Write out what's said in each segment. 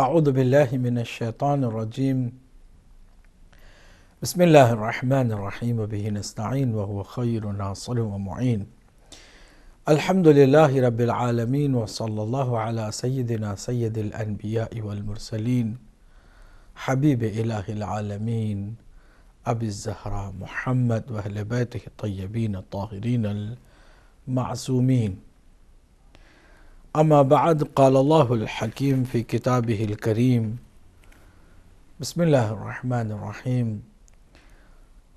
اعوذ باللہ من الشیطان الرجیم بسم اللہ الرحمن الرحیم وبہ نستعین وهو خیر ناصر ومعین الحمد للہ رب العالمین وصلی اللہ علی سیدنا سید الانبیاء والمرسلین حبیب الہ العالمین ابی الزہراء محمد واہل بیتہ الطیبین الطاہرین المعصومین اما بعد قال اللہ الحکیم فی کتابہ الکریم بسم اللہ الرحمن الرحیم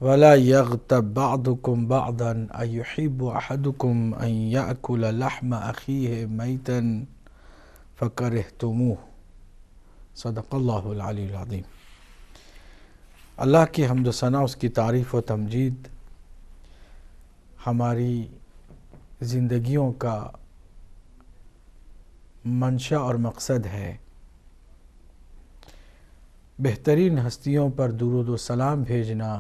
ولا یغتب بعضکم بعضا ایحب احدکم ان یأکل لحم اخیہ میتا فکرہتموہ صدق اللہ العلی العظیم۔ اللہ کی حمد و ثنا، اس کی تعریف و تمجید ہماری زندگیوں کا منشا اور مقصد ہے۔ بہترین ہستیوں پر درود و سلام بھیجنا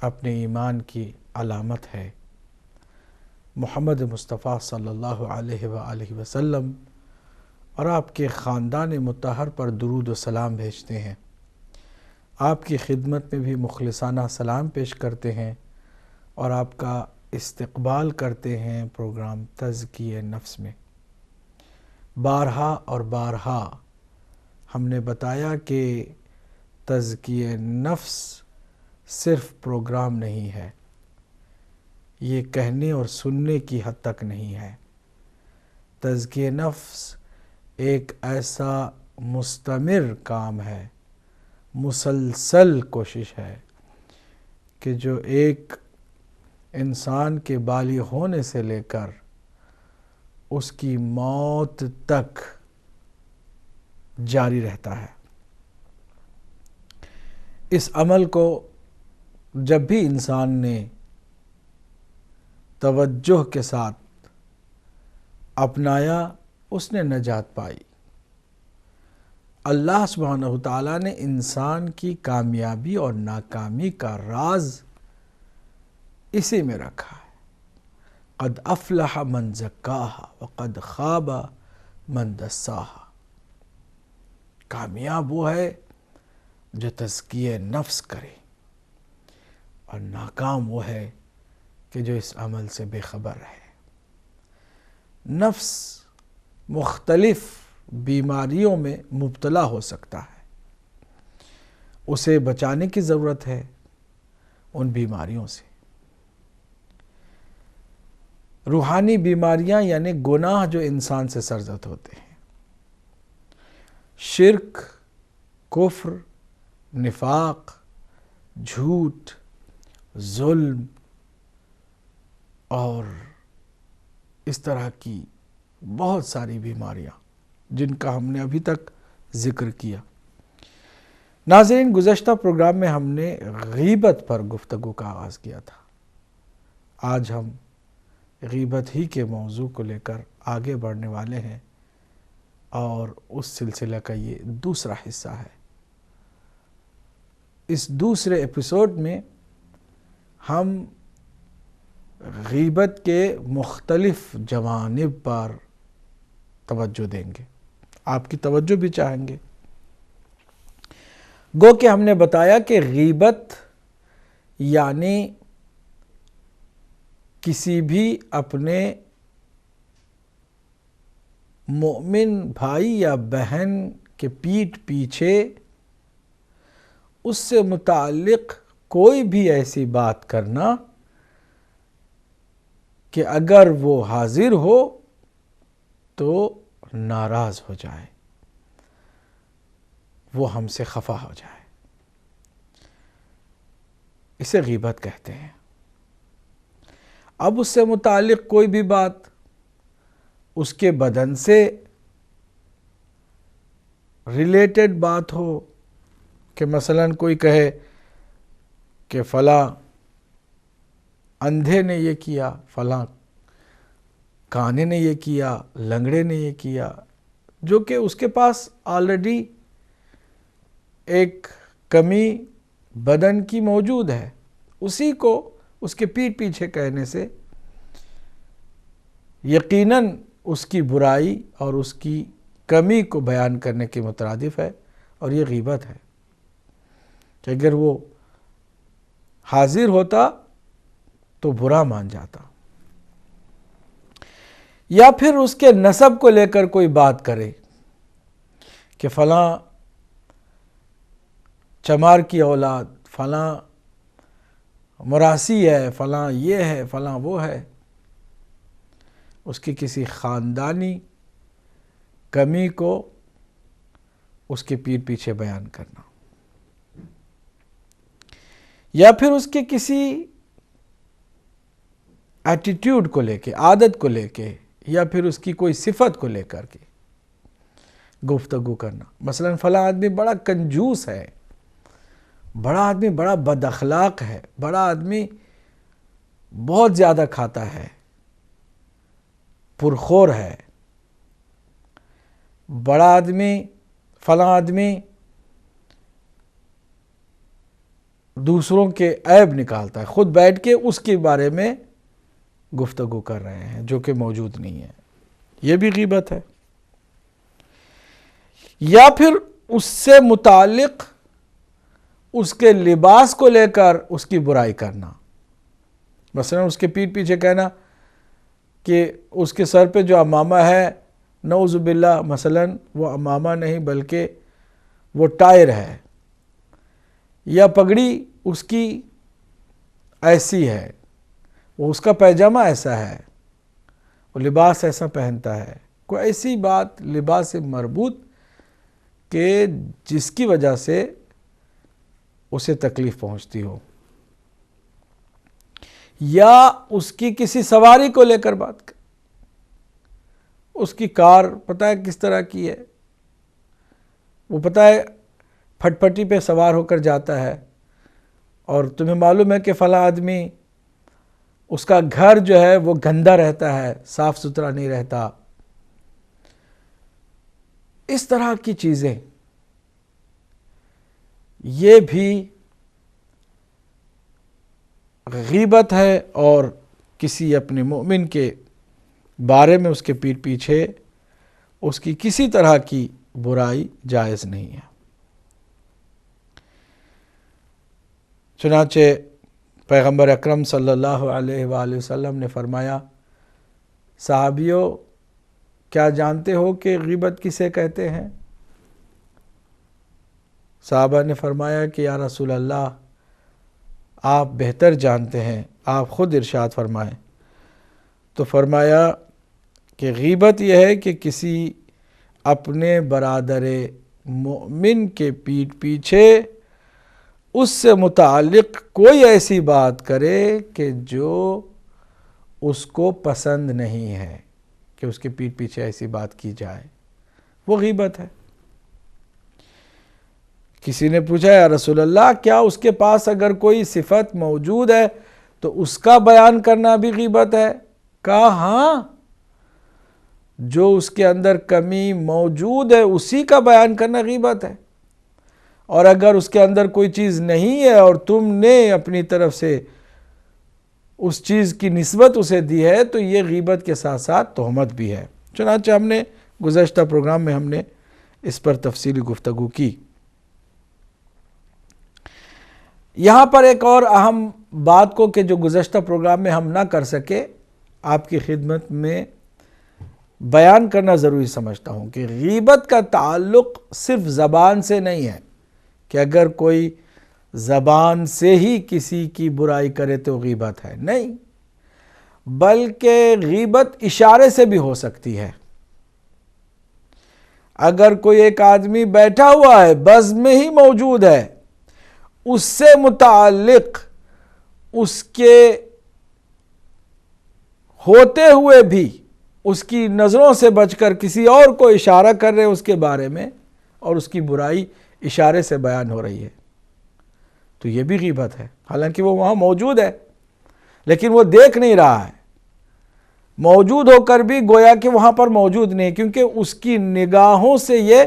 اپنے ایمان کی علامت ہے۔ محمد مصطفیٰ صلی اللہ علیہ وآلہ وسلم اور آپ کے خاندان مطہر پر درود و سلام بھیجتے ہیں، آپ کی خدمت میں بھی مخلصانہ سلام پیش کرتے ہیں اور آپ کا استقبال کرتے ہیں پروگرام تزکیہ نفس میں۔ بارہا اور بارہا ہم نے بتایا کہ تزکیہ نفس صرف پروگرام نہیں ہے، یہ کہنے اور سننے کی حد تک نہیں ہے۔ تزکیہ نفس ایک ایسا مستمر کام ہے، مسلسل کوشش ہے کہ جو ایک انسان کے بالغ ہونے سے لے کر اس کی موت تک جاری رہتا ہے۔ اس عمل کو جب بھی انسان نے توجہ کے ساتھ اپنایا، اس نے نجات پائی۔ اللہ سبحانہ وتعالیٰ نے انسان کی کامیابی اور ناکامی کا راز اسی میں رکھا ہے۔ قد افلح من زکاہا وقد خاب من دساہا۔ کامیاب وہ ہے جو تزکیہ نفس کرے، اور ناکام وہ ہے کہ جو اس عمل سے بے خبر رہے۔ نفس مختلف بیماریوں میں مبتلا ہو سکتا ہے، اسے بچانے کی ضرورت ہے ان بیماریوں سے۔ روحانی بیماریاں یعنی گناہ جو انسان سے سرزد ہوتے ہیں، شرک، کفر، نفاق، جھوٹ، ظلم اور اس طرح کی بہت ساری بیماریاں جن کا ہم نے ابھی تک ذکر کیا۔ ناظرین، گزشتہ پروگرام میں ہم نے غیبت پر گفتگو کا آغاز کیا تھا۔ آج ہم غیبت ہی کے موضوع کو لے کر آگے بڑھنے والے ہیں، اور اس سلسلہ کا یہ دوسرا حصہ ہے۔ اس دوسرے ایپیسوڈ میں ہم غیبت کے مختلف جوانب پر توجہ دیں گے، آپ کی توجہ بھی چاہیں گے۔ گو کہ ہم نے بتایا کہ غیبت یعنی کسی بھی اپنے مومن بھائی یا بہن کے پیٹھ پیچھے اس سے متعلق کوئی بھی ایسی بات کرنا کہ اگر وہ حاضر ہو تو ناراض ہو جائے، وہ ہم سے خفا ہو جائے، اسے غیبت کہتے ہیں۔ اب اس سے متعلق کوئی بھی بات اس کے بدن سے ریلیٹڈ بات ہو، کہ مثلا کوئی کہے کہ فلاں اندھے نے یہ کیا، فلاں کانے نے یہ کیا، لنگڑے نے یہ کیا، جو کہ اس کے پاس آلریڈی ایک کمی بدن کی موجود ہے، اسی کو اس کے پیٹھ پیچھے کہنے سے یقیناً اس کی برائی اور اس کی کمی کو بیان کرنے کے مترادف ہے، اور یہ غیبت ہے کہ اگر وہ حاضر ہوتا تو برا مان جاتا، یا پھر اس کے نسب کو لے کر کوئی بات کرے کہ فلاں چمار کی اولاد، فلاں مراسی ہے، فلاں یہ ہے، فلاں وہ ہے، اس کی کسی خاندانی کمی کو اس کے پیٹھ پیچھے بیان کرنا، یا پھر اس کے کسی ایٹیٹیوڈ کو لے کے، عادت کو لے کے، یا پھر اس کی کوئی صفت کو لے کر کے گفتگو کرنا۔ مثلا فلاں آدمی بڑا کنجوس ہے، بڑا آدمی بڑا بد اخلاق ہے، بڑا آدمی بہت زیادہ کھاتا ہے، پرخور ہے، بڑا آدمی، فلاں آدمی دوسروں کے عیب نکالتا ہے، خود بیٹھ کے اس کے بارے میں گفتگو کر رہے ہیں جو کہ موجود نہیں ہے، یہ بھی غیبت ہے۔ یا پھر اس سے متعلق اس کے لباس کو لے کر اس کی برائی کرنا، مثلا اس کے پیٹھ پیچھے کہنا کہ اس کے سر پہ جو عمامہ ہے، نعوذ باللہ مثلا وہ عمامہ نہیں بلکہ وہ ٹائر ہے، یا پگڑی اس کی ایسی ہے، وہ اس کا پیجامہ ایسا ہے، وہ لباس ایسا پہنتا ہے، کوئی ایسی بات لباس سے مربوط کہ جس کی وجہ سے اسے تکلیف پہنچتی ہو، یا اس کی کسی سواری کو لے کر بات کر، اس کی کار پتہ ہے کس طرح کی ہے، وہ پتہ ہے پھٹ پھٹی پہ سوار ہو کر جاتا ہے، اور تمہیں معلوم ہے کہ فلاں آدمی اس کا گھر جو ہے وہ گندا رہتا ہے، صاف ستھرا نہیں رہتا، اس طرح کی چیزیں، یہ بھی غیبت ہے، اور کسی اپنے مومن کے بارے میں اس کے پیٹھ پیچھے اس کی کسی طرح کی برائی جائز نہیں ہے۔ چنانچہ پیغمبر اکرم صلی اللہ علیہ وآلہ وسلم نے فرمایا، صحابیوں کیا جانتے ہو کہ غیبت کسے کہتے ہیں؟ صحابہ نے فرمایا کہ یا رسول اللہ آپ بہتر جانتے ہیں، آپ خود ارشاد فرمائیں۔ تو فرمایا کہ غیبت یہ ہے کہ کسی اپنے برادر مومن کے پیٹھ پیچھے اس سے متعلق کوئی ایسی بات کرے کہ جو اس کو پسند نہیں ہے، کہ اس کے پیٹھ پیچھے ایسی بات کی جائے، وہ غیبت ہے۔ کسی نے پوچھا یا رسول اللہ کیا اس کے پاس اگر کوئی صفت موجود ہے تو اس کا بیان کرنا بھی غیبت ہے؟ کہا ہاں، جو اس کے اندر کمی موجود ہے اسی کا بیان کرنا غیبت ہے، اور اگر اس کے اندر کوئی چیز نہیں ہے اور تم نے اپنی طرف سے اس چیز کی نسبت اسے دی ہے تو یہ غیبت کے ساتھ ساتھ تہمت بھی ہے۔ چنانچہ ہم نے گزشتہ پروگرام میں ہم نے اس پر تفصیلی گفتگو کی۔ یہاں پر ایک اور اہم بات کو کہ جو گزشتہ پروگرام میں ہم نہ کر سکے، آپ کی خدمت میں بیان کرنا ضروری سمجھتا ہوں کہ غیبت کا تعلق صرف زبان سے نہیں ہے کہ اگر کوئی زبان سے ہی کسی کی برائی کرے تو غیبت ہے، نہیں، بلکہ غیبت اشارے سے بھی ہو سکتی ہے۔ اگر کوئی ایک آدمی بیٹھا ہوا ہے، بزم میں ہی موجود ہے، اس سے متعلق اس کے ہوتے ہوئے بھی اس کی نظروں سے بچ کر کسی اور کو اشارہ کر رہے اس کے بارے میں، اور اس کی برائی اشارے سے بیان ہو رہی ہے، تو یہ بھی غیبت ہے، حالانکہ وہ وہاں موجود ہے لیکن وہ دیکھ نہیں رہا ہے، موجود ہو کر بھی گویا کہ وہاں پر موجود نہیں، کیونکہ اس کی نگاہوں سے یہ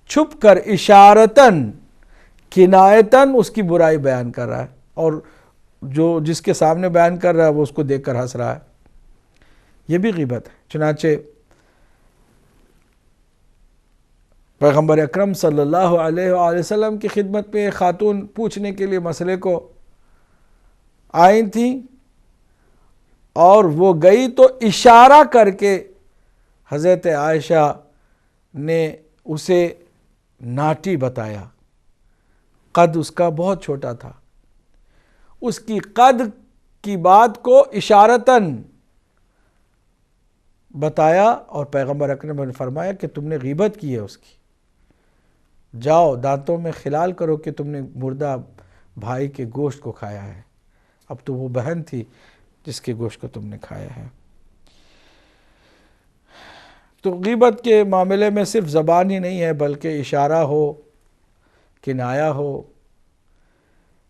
چھپ کر اشارتاً کنایتاً اس کی برائی بیان کر رہا ہے، اور جو جس کے سامنے بیان کر رہا ہے وہ اس کو دیکھ کر ہنس رہا ہے، یہ بھی غیبت ہے۔ چنانچہ پیغمبر اکرم صلی اللہ علیہ وآلہ وسلم کی خدمت میں ایک خاتون پوچھنے کے لیے مسئلے کو آئی تھیں، اور وہ گئی تو اشارہ کر کے حضرت عائشہ نے اسے ناٹی بتایا۔ قد اس کا بہت چھوٹا تھا، اس کی قد کی بات کو اشارتاً بتایا، اور پیغمبر اکرم نے فرمایا کہ تم نے غیبت کی ہے اس کی، جاؤ دانتوں میں خلال کرو کہ تم نے مردہ بھائی کے گوشت کو کھایا ہے، اب تو وہ بہن تھی جس کے گوشت کو تم نے کھایا ہے۔ تو غیبت کے معاملے میں صرف زبان ہی نہیں ہے، بلکہ اشارہ ہو، کنایا ہو،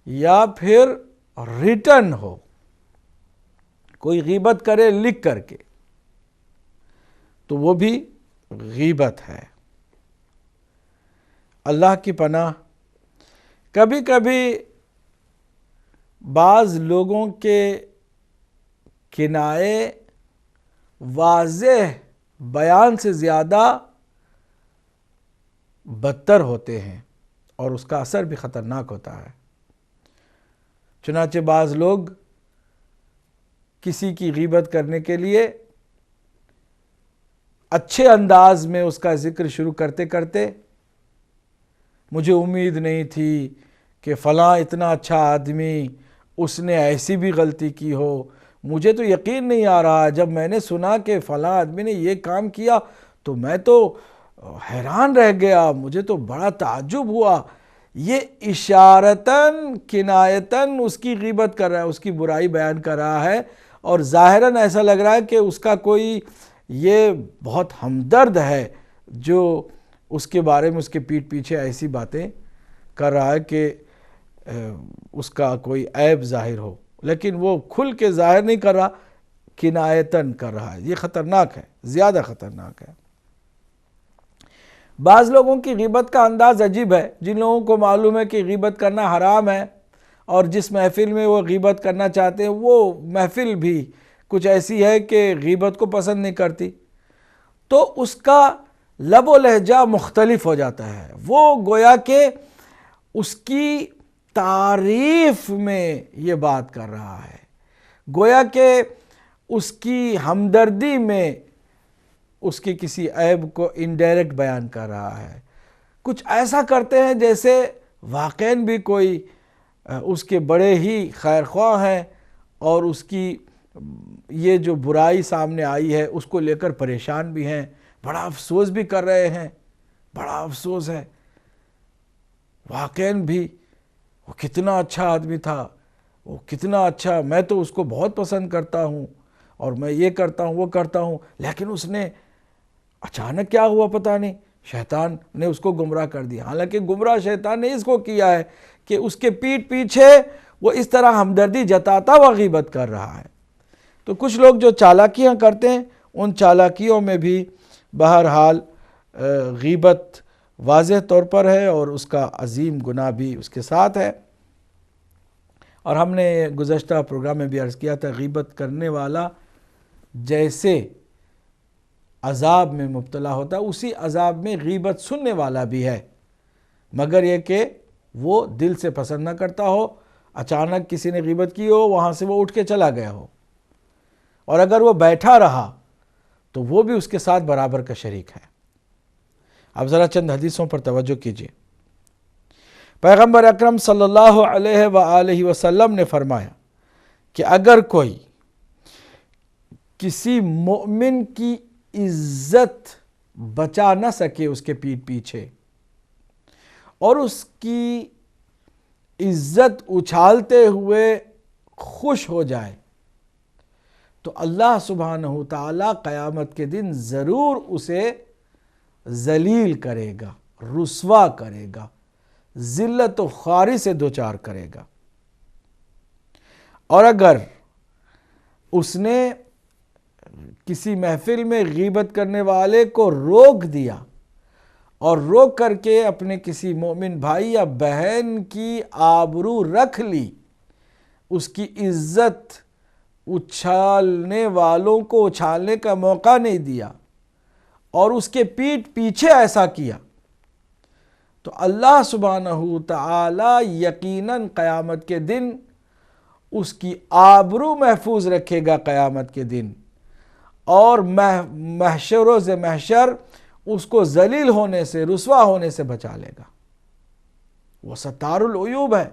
یا پھر ریٹن ہو، کوئی غیبت کرے لکھ کر کے، تو وہ بھی غیبت ہے۔ اللہ کی پناہ، کبھی کبھی بعض لوگوں کے کنائے واضح بیان سے زیادہ بدتر ہوتے ہیں اور اس کا اثر بھی خطرناک ہوتا ہے۔ چنانچہ بعض لوگ کسی کی غیبت کرنے کے لیے اچھے انداز میں اس کا ذکر شروع کرتے کرتے، مجھے امید نہیں تھی کہ فلاں اتنا اچھا آدمی، اس نے ایسی بھی غلطی کی ہو، مجھے تو یقین نہیں آ رہا، جب میں نے سنا کہ فلاں آدمی نے یہ کام کیا تو میں تو حیران رہ گیا، مجھے تو بڑا تعجب ہوا۔ یہ اشارتاً کنایتاً اس کی غیبت کر رہا ہے، اس کی برائی بیان کر رہا ہے، اور ظاہراً ایسا لگ رہا ہے کہ اس کا کوئی یہ بہت ہمدرد ہے جو اس کے بارے میں اس کے پیٹھ پیچھے ایسی باتیں کر رہا ہے کہ اس کا کوئی عیب ظاہر ہو، لیکن وہ کھل کے ظاہر نہیں کر رہا، کنایتاً کر رہا ہے۔ یہ خطرناک ہے، زیادہ خطرناک ہے۔ بعض لوگوں کی غیبت کا انداز عجیب ہے، جن لوگوں کو معلوم ہے کہ غیبت کرنا حرام ہے، اور جس محفل میں وہ غیبت کرنا چاہتے ہیں وہ محفل بھی کچھ ایسی ہے کہ غیبت کو پسند نہیں کرتی، تو اس کا لب و لہجہ مختلف ہو جاتا ہے۔ وہ گویا کہ اس کی تعریف میں یہ بات کر رہا ہے، گویا کہ اس کی ہمدردی میں اس کے کسی عیب کو انڈائریکٹ بیان کر رہا ہے۔ کچھ ایسا کرتے ہیں جیسے واقعاً بھی کوئی اس کے بڑے ہی خیر خواہ ہیں، اور اس کی یہ جو برائی سامنے آئی ہے اس کو لے کر پریشان بھی ہیں، بڑا افسوس بھی کر رہے ہیں، بڑا افسوس ہے، واقعاً بھی وہ کتنا اچھا آدمی تھا، وہ کتنا اچھا، میں تو اس کو بہت پسند کرتا ہوں، اور میں یہ کرتا ہوں وہ کرتا ہوں، لیکن اس نے اچانک کیا ہوا پتہ نہیں، شیطان نے اس کو گمراہ کر دیا۔ حالانکہ گمراہ شیطان نے اس کو کیا ہے کہ اس کے پیٹھ پیچھے وہ اس طرح ہمدردی جتاتا ہوا غیبت کر رہا ہے۔ تو کچھ لوگ جو چالاکیاں کرتے ہیں، ان چالاکیوں میں بھی بہرحال غیبت واضح طور پر ہے، اور اس کا عظیم گناہ بھی اس کے ساتھ ہے۔ اور ہم نے گزشتہ پروگرام میں بھی عرض کیا تھا، غیبت کرنے والا جیسے عذاب میں مبتلا ہوتا ہے، اسی عذاب میں غیبت سننے والا بھی ہے، مگر یہ کہ وہ دل سے پسند نہ کرتا ہو، اچانک کسی نے غیبت کی ہو، وہاں سے وہ اٹھ کے چلا گیا ہو، اور اگر وہ بیٹھا رہا تو وہ بھی اس کے ساتھ برابر کا شریک ہے۔ اب ذرا چند حدیثوں پر توجہ کیجیے۔ پیغمبر اکرم صلی اللہ علیہ وآلہ وسلم نے فرمایا کہ اگر کوئی کسی مومن کی عزت بچا نہ سکے اس کے پیٹھ پیچھے، اور اس کی عزت اچھالتے ہوئے خوش ہو جائے، تو اللہ سبحانہ وتعالی قیامت کے دن ضرور اسے ذلیل کرے گا، رسوا کرے گا، ذلت و خواری سے دوچار کرے گا۔ اور اگر اس نے کسی محفل میں غیبت کرنے والے کو روک دیا، اور روک کر کے اپنے کسی مومن بھائی یا بہن کی آبرو رکھ لی، اس کی عزت اچھالنے والوں کو اچھالنے کا موقع نہیں دیا، اور اس کے پیٹھ پیچھے ایسا کیا، تو اللہ سبحانہ تعالی یقیناً قیامت کے دن اس کی آبرو محفوظ رکھے گا قیامت کے دن، اور محشر و محشر اس کو ذلیل ہونے سے، رسوا ہونے سے بچا لے گا۔ وہ ستار العیوب ہے۔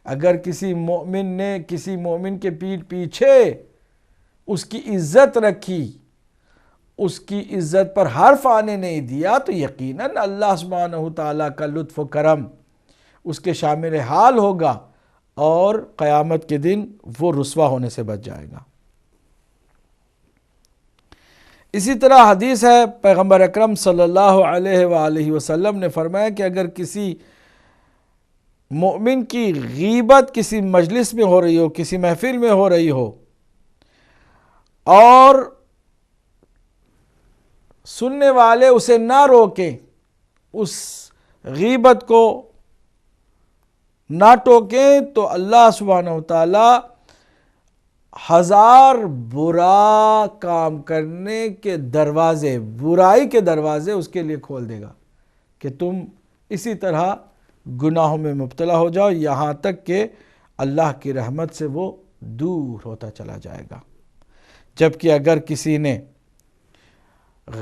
اگر کسی مومن نے کسی مومن کے پیٹھ پیچھے اس کی عزت رکھی، اس کی عزت پر حرف آنے نہیں دیا، تو یقیناً اللہ سبحانہ تعالیٰ کا لطف و کرم اس کے شامل حال ہوگا، اور قیامت کے دن وہ رسوا ہونے سے بچ جائے گا۔ اسی طرح حدیث ہے، پیغمبر اکرم صلی اللہ علیہ وآلہ وسلم نے فرمایا کہ اگر کسی مومن کی غیبت کسی مجلس میں ہو رہی ہو، کسی محفل میں ہو رہی ہو، اور سننے والے اسے نہ روکیں، اس غیبت کو نہ ٹوکیں، تو اللہ سبحانہ وتعالی 1000 برا کام کرنے کے دروازے، برائی کے دروازے اس کے لیے کھول دے گا کہ تم اسی طرح گناہوں میں مبتلا ہو جاؤ، یہاں تک کہ اللہ کی رحمت سے وہ دور ہوتا چلا جائے گا۔ جبکہ اگر کسی نے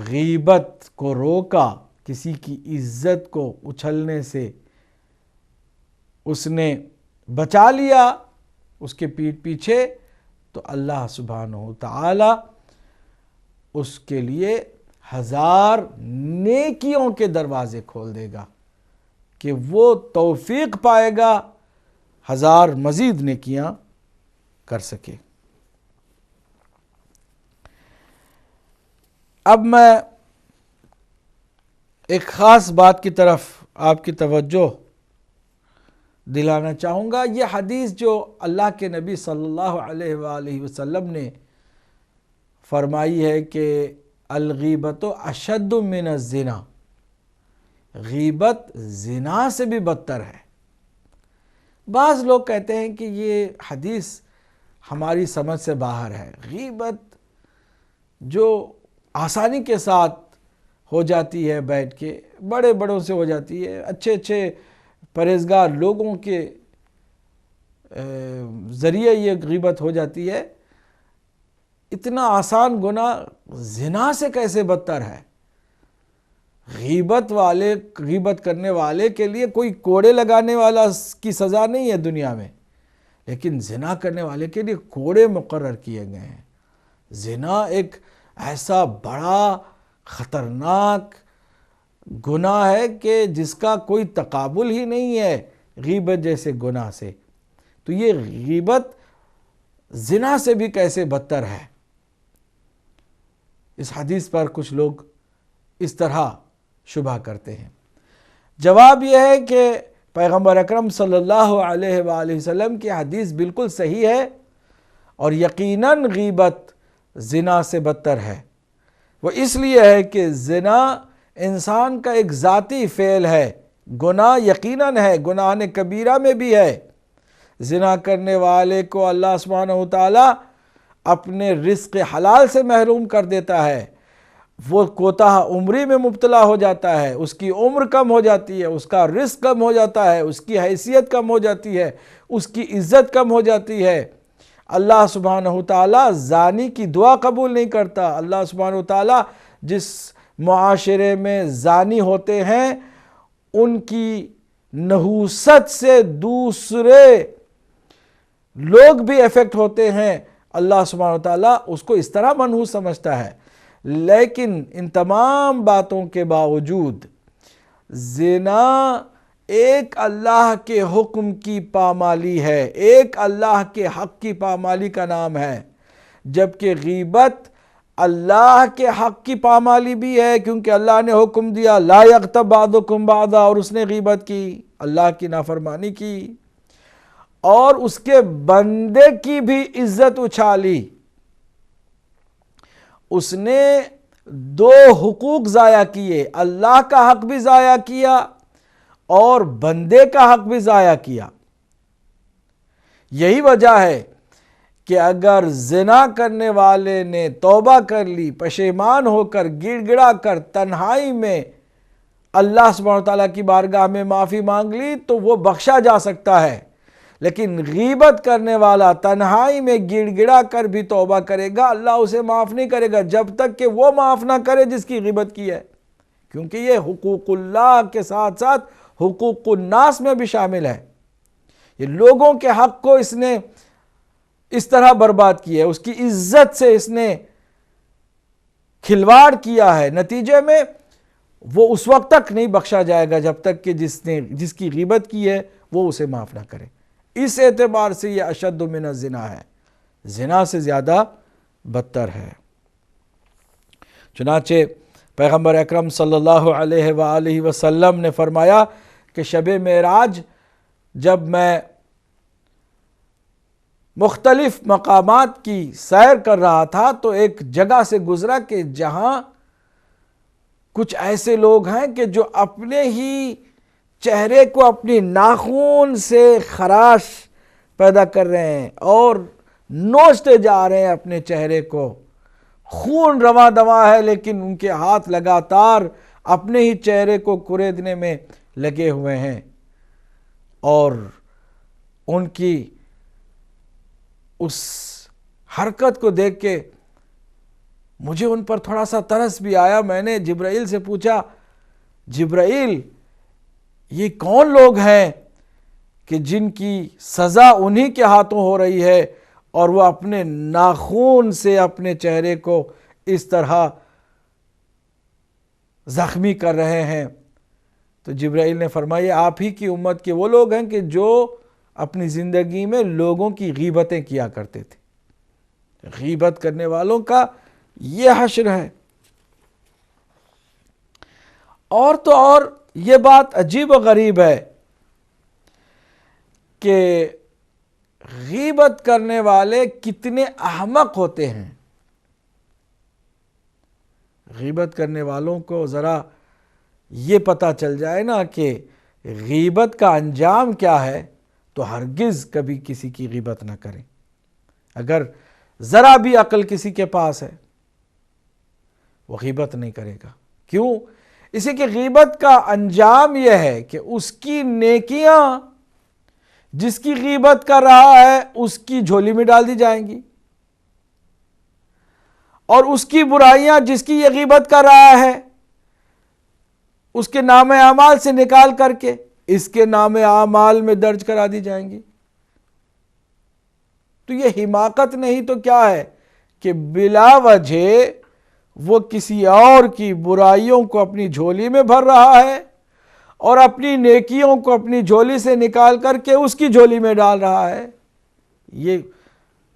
غیبت کو روکا، کسی کی عزت کو اچھلنے سے اس نے بچا لیا اس کے پیٹھ پیچھے، تو اللہ سبحانہ تعالی اس کے لیے 1000 نیکیوں کے دروازے کھول دے گا کہ وہ توفیق پائے گا 1000 مزید نیکیاں کر سکے۔ اب میں ایک خاص بات کی طرف آپ کی توجہ دلانا چاہوں گا۔ یہ حدیث جو اللہ کے نبی صلی اللہ علیہ وآلہ وسلم نے فرمائی ہے کہ الغیبت اشد من الزنا، غیبت زنا سے بھی بدتر ہے۔ بعض لوگ کہتے ہیں کہ یہ حدیث ہماری سمجھ سے باہر ہے۔ غیبت جو آسانی کے ساتھ ہو جاتی ہے، بیٹھ کے بڑے بڑوں سے ہو جاتی ہے، اچھے اچھے پرہیزگار لوگوں کے ذریعے یہ غیبت ہو جاتی ہے، اتنا آسان گناہ زنا سے کیسے بدتر ہے؟ غیبت کرنے والے کے لیے کوئی کوڑے لگانے والا کی سزا نہیں ہے دنیا میں، لیکن زنا کرنے والے کے لیے کوڑے مقرر کیے گئے ہیں۔ زنا ایک ایسا بڑا خطرناک گناہ ہے کہ جس کا کوئی تقابل ہی نہیں ہے غیبت جیسے گناہ سے۔ تو یہ غیبت زنا سے بھی کیسے بدتر ہے؟ اس حدیث پر کچھ لوگ اس طرح شبہ کرتے ہیں۔ جواب یہ ہے کہ پیغمبر اکرم صلی اللہ علیہ وآلہ وسلم کی حدیث بالکل صحیح ہے، اور یقیناً غیبت زنا سے بدتر ہے۔ وہ اس لیے ہے کہ زنا انسان کا ایک ذاتی فعل ہے، گناہ یقیناً ہے، گناہ کبیرہ میں بھی ہے۔ زنا کرنے والے کو اللہ سبحانہ تعالی اپنے رزق حلال سے محروم کر دیتا ہے، وہ کوتاہ عمری میں مبتلا ہو جاتا ہے، اس کی عمر کم ہو جاتی ہے، اس کا رزق کم ہو جاتا ہے، اس کی حیثیت کم ہو جاتی ہے، اس کی عزت کم ہو جاتی ہے۔ اللہ سبحانہ تعالی زانی کی دعا قبول نہیں کرتا۔ اللہ سبحانہ تعالی جس معاشرے میں زانی ہوتے ہیں ان کی نحوست سے دوسرے لوگ بھی افیکٹ ہوتے ہیں، اللہ سبحانہ تعالی اس کو اس طرح منحوس سمجھتا ہے۔ لیکن ان تمام باتوں کے باوجود زنا ایک اللہ کے حکم کی پامالی ہے، ایک اللہ کے حق کی پامالی کا نام ہے، جبکہ غیبت اللہ کے حق کی پامالی بھی ہے، کیونکہ اللہ نے حکم دیا لا یغتب بعضکم بعضا، اور اس نے غیبت کی، اللہ کی نافرمانی کی، اور اس کے بندے کی بھی عزت اچھالی۔ اس نے 2 حقوق ضائع کیے، اللہ کا حق بھی ضائع کیا اور بندے کا حق بھی ضائع کیا۔ یہی وجہ ہے کہ اگر زنا کرنے والے نے توبہ کر لی، پشیمان ہو کر گڑ گڑا کر تنہائی میں اللہ سبحانہ وتعالیٰ کی بارگاہ میں معافی مانگ لی تو وہ بخشا جا سکتا ہے، لیکن غیبت کرنے والا تنہائی میں گڑ گڑا کر بھی توبہ کرے گا، اللہ اسے معاف نہیں کرے گا جب تک کہ وہ معاف نہ کرے جس کی غیبت کی ہے، کیونکہ یہ حقوق اللہ کے ساتھ ساتھ حقوق الناس میں بھی شامل ہے۔ یہ لوگوں کے حق کو اس نے اس طرح برباد کیا ہے، اس کی عزت سے اس نے کھلواڑ کیا ہے، نتیجے میں وہ اس وقت تک نہیں بخشا جائے گا جب تک کہ جس کی غیبت کی ہے وہ اسے معاف نہ کرے۔ اس اعتبار سے یہ اشد من الزنا ہے، زنا سے زیادہ بدتر ہے۔ چنانچہ پیغمبر اکرم صلی اللہ علیہ وآلہ وسلم نے فرمایا کہ شب معراج جب میں مختلف مقامات کی سیر کر رہا تھا تو ایک جگہ سے گزرا کہ جہاں کچھ ایسے لوگ ہیں کہ جو اپنے ہی چہرے کو اپنی ناخن سے خراش پیدا کر رہے ہیں اور نوچتے جا رہے ہیں اپنے چہرے کو، خون رواں دواں ہے لیکن ان کے ہاتھ لگاتار اپنے ہی چہرے کو کریدنے میں لگے ہوئے ہیں، اور ان کی اس حرکت کو دیکھ کے مجھے ان پر تھوڑا سا ترس بھی آیا۔ میں نے جبرائیل سے پوچھا، جبرائیل یہ کون لوگ ہیں کہ جن کی سزا انہی کے ہاتھوں ہو رہی ہے اور وہ اپنے ناخون سے اپنے چہرے کو اس طرح زخمی کر رہے ہیں؟ تو جبرائیل نے فرمایا آپ ہی کی امت کے وہ لوگ ہیں کہ جو اپنی زندگی میں لوگوں کی غیبتیں کیا کرتے تھے۔ غیبت کرنے والوں کا یہ حشر ہے۔ اور تو اور یہ بات عجیب و غریب ہے کہ غیبت کرنے والے کتنے احمق ہوتے ہیں۔ غیبت کرنے والوں کو ذرا یہ پتہ چل جائے نا کہ غیبت کا انجام کیا ہے تو ہرگز کبھی کسی کی غیبت نہ کریں۔ اگر ذرا بھی عقل کسی کے پاس ہے وہ غیبت نہیں کرے گا۔ کیوں؟ اسی کہ غیبت کا انجام یہ ہے کہ اس کی نیکیاں جس کی غیبت کر رہا ہے اس کی جھولی میں ڈال دی جائیں گی، اور اس کی برائیاں جس کی یہ غیبت کر رہا ہے اس کے نام اعمال سے نکال کر کے اس کے نام اعمال میں درج کرا دی جائیں گی۔ تو یہ حماقت نہیں تو کیا ہے کہ بلا وجہ وہ کسی اور کی برائیوں کو اپنی جھولی میں بھر رہا ہے اور اپنی نیکیوں کو اپنی جھولی سے نکال کر کے اس کی جھولی میں ڈال رہا ہے۔ یہ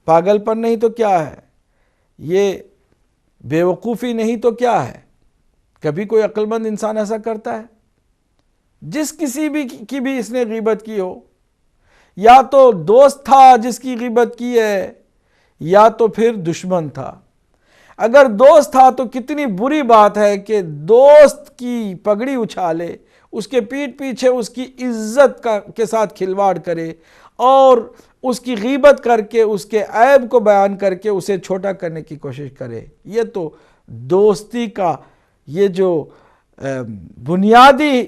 پاگل پن نہیں تو کیا ہے؟ یہ بے وقوفی نہیں تو کیا ہے؟ کبھی کوئی عقل مند انسان ایسا کرتا ہے؟ جس کسی بھی کی بھی اس نے غیبت کی ہو، یا تو دوست تھا جس کی غیبت کی ہے یا تو پھر دشمن تھا۔ اگر دوست تھا تو کتنی بری بات ہے کہ دوست کی پگڑی اچھالے، اس کے پیٹھ پیچھے اس کی عزت کے ساتھ کھلواڑ کرے اور اس کی غیبت کر کے اس کے عیب کو بیان کر کے اسے چھوٹا کرنے کی کوشش کرے۔ یہ تو دوستی کا یہ جو بنیادی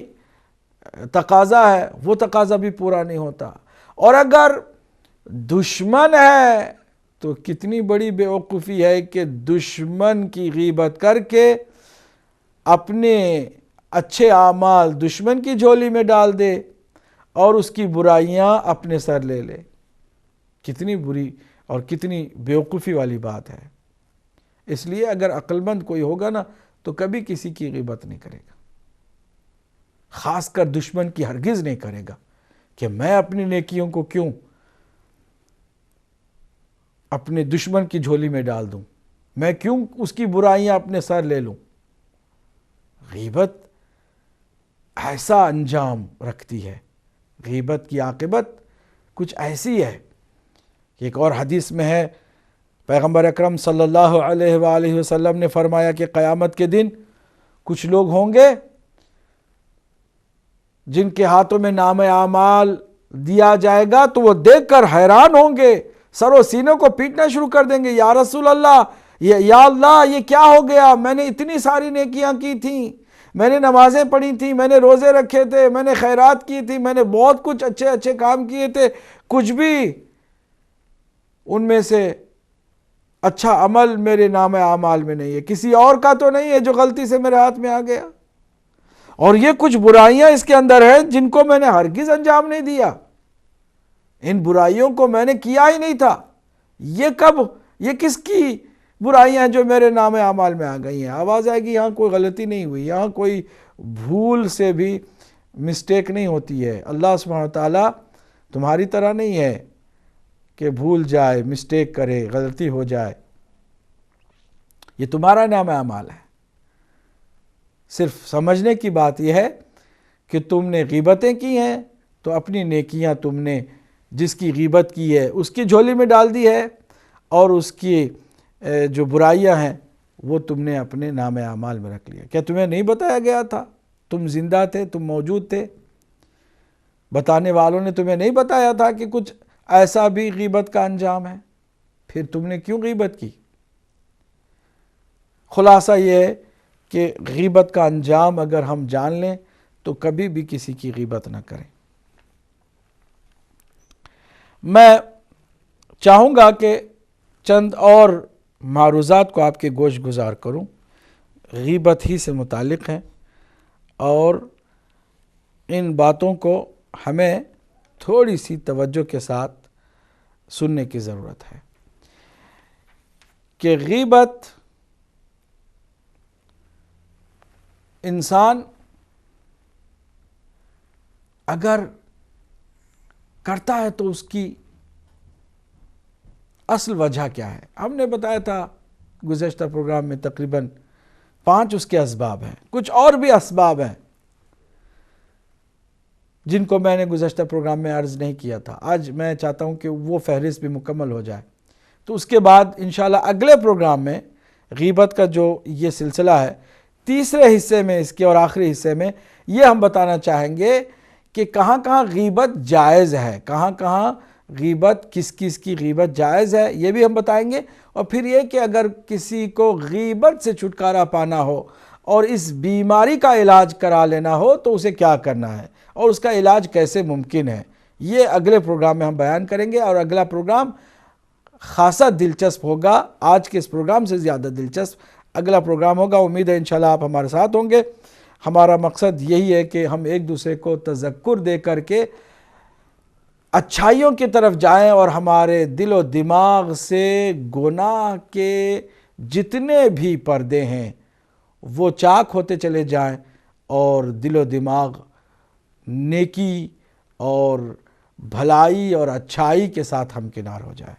تقاضا ہے وہ تقاضا بھی پورا نہیں ہوتا۔ اور اگر دشمن ہے تو کتنی بڑی بے وقوفی ہے کہ دشمن کی غیبت کر کے اپنے اچھے اعمال دشمن کی جھولی میں ڈال دے اور اس کی برائیاں اپنے سر لے لے۔ کتنی بری اور کتنی بے وقوفی والی بات ہے۔ اس لیے اگر عقل مند کوئی ہوگا نا تو کبھی کسی کی غیبت نہیں کرے گا، خاص کر دشمن کی ہرگز نہیں کرے گا کہ میں اپنی نیکیوں کو کیوں اپنے دشمن کی جھولی میں ڈال دوں، میں کیوں اس کی برائیاں اپنے سر لے لوں۔ غیبت ایسا انجام رکھتی ہے، غیبت کی عاقبت کچھ ایسی ہے کہ ایک اور حدیث میں ہے، پیغمبر اکرم صلی اللہ علیہ وآلہ وسلم نے فرمایا کہ قیامت کے دن کچھ لوگ ہوں گے جن کے ہاتھوں میں نام اعمال دیا جائے گا تو وہ دیکھ کر حیران ہوں گے، سر و سینوں کو پیٹنا شروع کر دیں گے، یا رسول اللہ، یا اللہ یہ کیا ہو گیا، میں نے اتنی ساری نیکیاں کی تھیں، میں نے نمازیں پڑھی تھیں، میں نے روزے رکھے تھے، میں نے خیرات کی تھی، میں نے بہت کچھ اچھے اچھے کام کیے تھے، کچھ بھی ان میں سے اچھا عمل میرے نام اعمال میں نہیں ہے، کسی اور کا تو نہیں ہے جو غلطی سے میرے ہاتھ میں آ گیا، اور یہ کچھ برائیاں اس کے اندر ہیں جن کو میں نے ہرگز انجام نہیں دیا، ان برائیوں کو میں نے کیا ہی نہیں تھا، یہ کس کی برائیاں ہیں جو میرے نام اعمال میں آ گئی ہیں؟ آواز آئے گی یہاں کوئی غلطی نہیں ہوئی، یہاں کوئی بھول سے بھی مسٹیک نہیں ہوتی ہے۔ اللہ سبحانہ وتعالیٰ تمہاری طرح نہیں ہے کہ بھول جائے، مسٹیک کرے، غلطی ہو جائے، یہ تمہارا نام اعمال ہے۔ صرف سمجھنے کی بات یہ ہے کہ تم نے غیبتیں کی ہیں تو اپنی نیکیاں تم نے جس کی غیبت کی ہے اس کی جھولی میں ڈال دی ہے، اور اس کی جو برائیاں ہیں وہ تم نے اپنے نام اعمال میں رکھ لیا۔ کیا تمہیں نہیں بتایا گیا تھا؟ تم زندہ تھے، تم موجود تھے، بتانے والوں نے تمہیں نہیں بتایا تھا کہ کچھ ایسا بھی غیبت کا انجام ہے؟ پھر تم نے کیوں غیبت کی؟ خلاصہ یہ ہے کہ غیبت کا انجام اگر ہم جان لیں تو کبھی بھی کسی کی غیبت نہ کریں۔ میں چاہوں گا کہ چند اور معروضات کو آپ کے گوش گزار کروں، غیبت ہی سے متعلق ہیں، اور ان باتوں کو ہمیں تھوڑی سی توجہ کے ساتھ سننے کی ضرورت ہے کہ غیبت انسان اگر کرتا ہے تو اس کی اصل وجہ کیا ہے؟ ہم نے بتایا تھا گزشتہ پروگرام میں تقریباً 5 اس کے اسباب ہیں، کچھ اور بھی اسباب ہیں جن کو میں نے گزشتہ پروگرام میں عرض نہیں کیا تھا۔ آج میں چاہتا ہوں کہ وہ فہرست بھی مکمل ہو جائے، تو اس کے بعد انشاءاللہ اگلے پروگرام میں غیبت کا جو یہ سلسلہ ہے، تیسرے حصے میں اس کے اور آخری حصے میں یہ ہم بتانا چاہیں گے کہ کہاں کہاں غیبت جائز ہے، کہاں کہاں غیبت، کس کس کی غیبت جائز ہے، یہ بھی ہم بتائیں گے، اور پھر یہ کہ اگر کسی کو غیبت سے چھٹکارا پانا ہو اور اس بیماری کا علاج کرا لینا ہو تو اسے کیا کرنا ہے اور اس کا علاج کیسے ممکن ہے، یہ اگلے پروگرام میں ہم بیان کریں گے۔ اور اگلا پروگرام خاصا دلچسپ ہوگا، آج کے اس پروگرام سے زیادہ دلچسپ اگلا پروگرام ہوگا۔ امید ہے انشاءاللہ آپ ہمارے ساتھ ہوں گے۔ ہمارا مقصد یہی ہے کہ ہم ایک دوسرے کو تذکر دے کر کے اچھائیوں کی طرف جائیں، اور ہمارے دل و دماغ سے گناہ کے جتنے بھی پردے ہیں وہ چاک ہوتے چلے جائیں، اور دل و دماغ نیکی اور بھلائی اور اچھائی کے ساتھ ہمکنار ہو جائے۔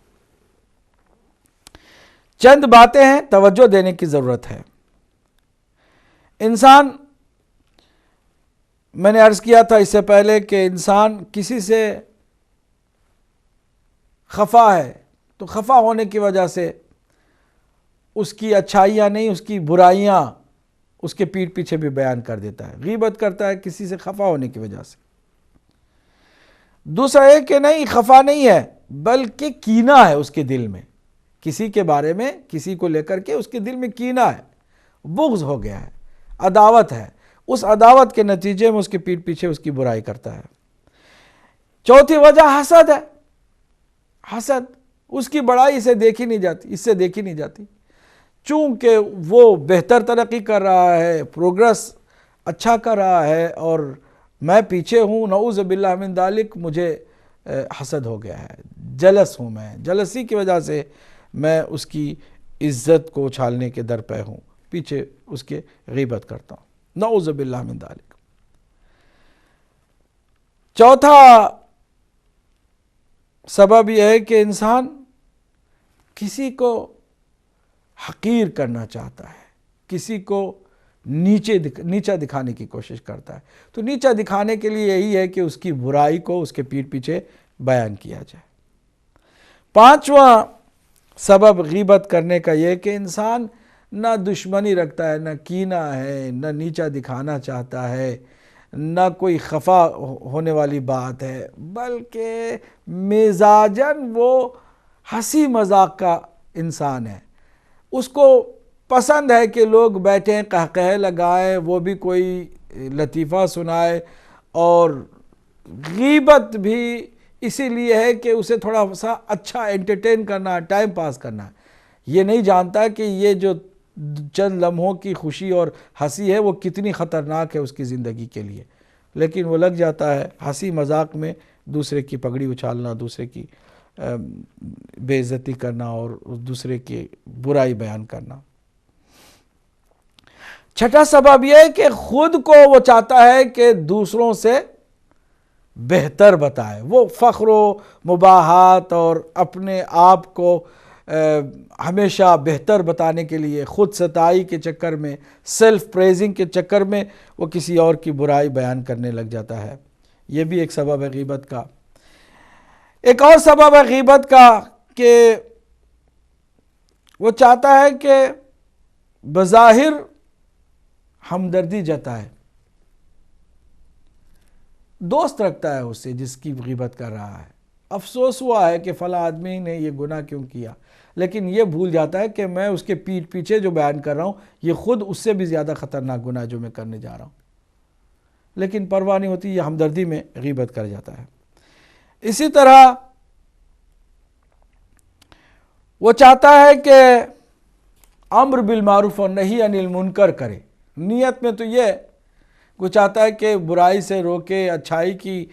چند باتیں ہیں توجہ دینے کی ضرورت ہے۔ انسان، میں نے عرض کیا تھا اس سے پہلے کہ انسان کسی سے خفا ہے تو خفا ہونے کی وجہ سے اس کی اچھائیاں نہیں، اس کی برائیاں اس کے پیٹھ پیچھے بھی بیان کر دیتا ہے۔ غیبت کرتا ہے کسی سے خفا ہونے کی وجہ سے۔ دوسرا ہے کہ نہیں، خفا نہیں ہے بلکہ کینہ ہے اس کے دل میں، کسی کے بارے میں، کسی کو لے کر کے اس کے دل میں کینہ ہے، بغض ہو گیا ہے، عداوت ہے، اس عداوت کے نتیجے میں اس کے پیٹھ پیچھے اس کی برائی کرتا ہے۔ چوتھی وجہ حسد ہے، حسد، اس کی بڑائی اسے دیکھی نہیں جاتی، اس سے دیکھی نہیں جاتی، چونکہ وہ بہتر ترقی کر رہا ہے، پروگرس اچھا کر رہا ہے اور میں پیچھے ہوں، نعوذ باللہ من ذالک، مجھے حسد ہو گیا ہے، جلس ہوں، میں جلسی کی وجہ سے میں اس کی عزت کو اچھالنے کے در پہ ہوں، پیچھے اس کے غیبت کرتا ہوں، نعوذ باللہ من ذالک۔ چوتھا سبب یہ ہے کہ انسان کسی کو حقیر کرنا چاہتا ہے، کسی کو نیچا دکھانے کی کوشش کرتا ہے، تو نیچا دکھانے کے لیے یہی ہے کہ اس کی برائی کو اس کے پیٹھ پیچھے بیان کیا جائے۔ پانچواں سبب غیبت کرنے کا یہ کہ انسان نہ دشمنی رکھتا ہے، نہ کینہ ہے، نہ نیچا دکھانا چاہتا ہے، نہ کوئی خفا ہونے والی بات ہے، بلکہ مزاجاً وہ ہنسی مذاق کا انسان ہے، اس کو پسند ہے کہ لوگ بیٹھیں قہقہے لگائیں, وہ بھی کوئی لطیفہ سنائے, اور غیبت بھی اسی لیے ہے کہ اسے تھوڑا سا اچھا انٹرٹین کرنا, ٹائم پاس کرنا ہے. یہ نہیں جانتا کہ یہ جو چند لمحوں کی خوشی اور ہنسی ہے وہ کتنی خطرناک ہے اس کی زندگی کے لیے, لیکن وہ لگ جاتا ہے ہنسی مذاق میں دوسرے کی پگڑی اچھالنا, دوسرے کی بے عزتی کرنا اور دوسرے کی برائی بیان کرنا. چھٹا سبب یہ ہے کہ خود کو وہ چاہتا ہے کہ دوسروں سے بہتر بتائے. وہ فخر و مباحات اور اپنے آپ کو ہمیشہ بہتر بتانے کے لیے, خود ستائی کے چکر میں, سیلف پریزنگ کے چکر میں وہ کسی اور کی برائی بیان کرنے لگ جاتا ہے. یہ بھی ایک سبب ہے غیبت کا. ایک اور سبب ہے غیبت کا کہ وہ چاہتا ہے کہ بظاہر ہمدردی جتائے, دوست رکھتا ہے اس سے جس کی غیبت کر رہا ہے, افسوس ہوا ہے کہ فلاں آدمی نے یہ گناہ کیوں کیا, لیکن یہ بھول جاتا ہے کہ میں اس کے پیٹھ پیچھے جو بیان کر رہا ہوں یہ خود اس سے بھی زیادہ خطرناک گناہ جو میں کرنے جا رہا ہوں, لیکن پرواہ نہیں ہوتی, یہ ہمدردی میں غیبت کر جاتا ہے. اسی طرح وہ چاہتا ہے کہ امر بالمعروف اور نہی عن المنکر کرے. نیت میں تو یہ وہ چاہتا ہے کہ برائی سے روکے, اچھائی کی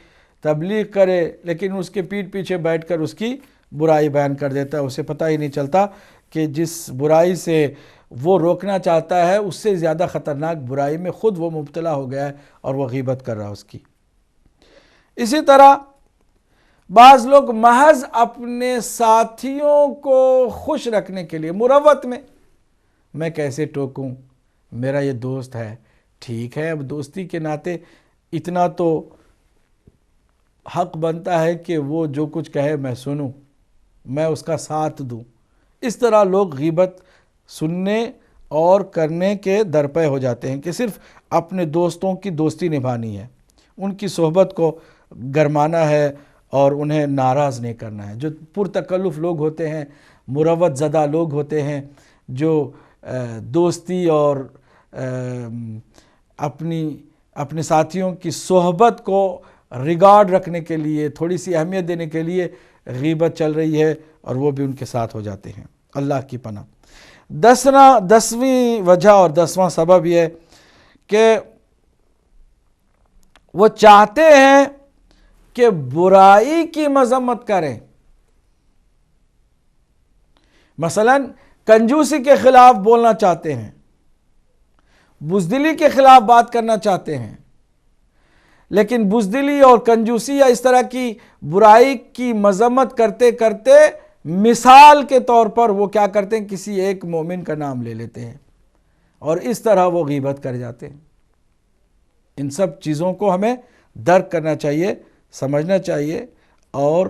تبلیغ کرے, لیکن اس کے پیٹھ پیچھے بیٹھ کر اس کی برائی بیان کر دیتا ہے. اسے پتہ ہی نہیں چلتا کہ جس برائی سے وہ روکنا چاہتا ہے اس سے زیادہ خطرناک برائی میں خود وہ مبتلا ہو گیا ہے اور وہ غیبت کر رہا ہے اس کی. اسی طرح بعض لوگ محض اپنے ساتھیوں کو خوش رکھنے کے لیے مروت میں کیسے ٹوکوں, میرا یہ دوست ہے, ٹھیک ہے, اب دوستی کے ناطے اتنا تو حق بنتا ہے کہ وہ جو کچھ کہے میں سنوں, میں اس کا ساتھ دوں. اس طرح لوگ غیبت سننے اور کرنے کے درپے ہو جاتے ہیں کہ صرف اپنے دوستوں کی دوستی نبھانی ہے, ان کی صحبت کو گرمانا ہے اور انہیں ناراض نہیں کرنا ہے. جو پرتکلف لوگ ہوتے ہیں, مروت زدہ لوگ ہوتے ہیں, جو دوستی اور اپنے ساتھیوں کی صحبت کو ریگارڈ رکھنے کے لیے, تھوڑی سی اہمیت دینے کے لیے غیبت چل رہی ہے اور وہ بھی ان کے ساتھ ہو جاتے ہیں. اللہ کی پناہ. 10ویں وجہ اور 10واں سبب یہ ہے کہ وہ چاہتے ہیں کہ برائی کی مذمت کریں. مثلا کنجوسی کے خلاف بولنا چاہتے ہیں, بزدلی کے خلاف بات کرنا چاہتے ہیں, لیکن بزدلی اور کنجوسی یا اس طرح کی برائی کی مذمت کرتے کرتے مثال کے طور پر وہ کیا کرتے ہیں, کسی ایک مومن کا نام لے لیتے ہیں اور اس طرح وہ غیبت کر جاتے ہیں. ان سب چیزوں کو ہمیں درک کرنا چاہیے, سمجھنا چاہیے اور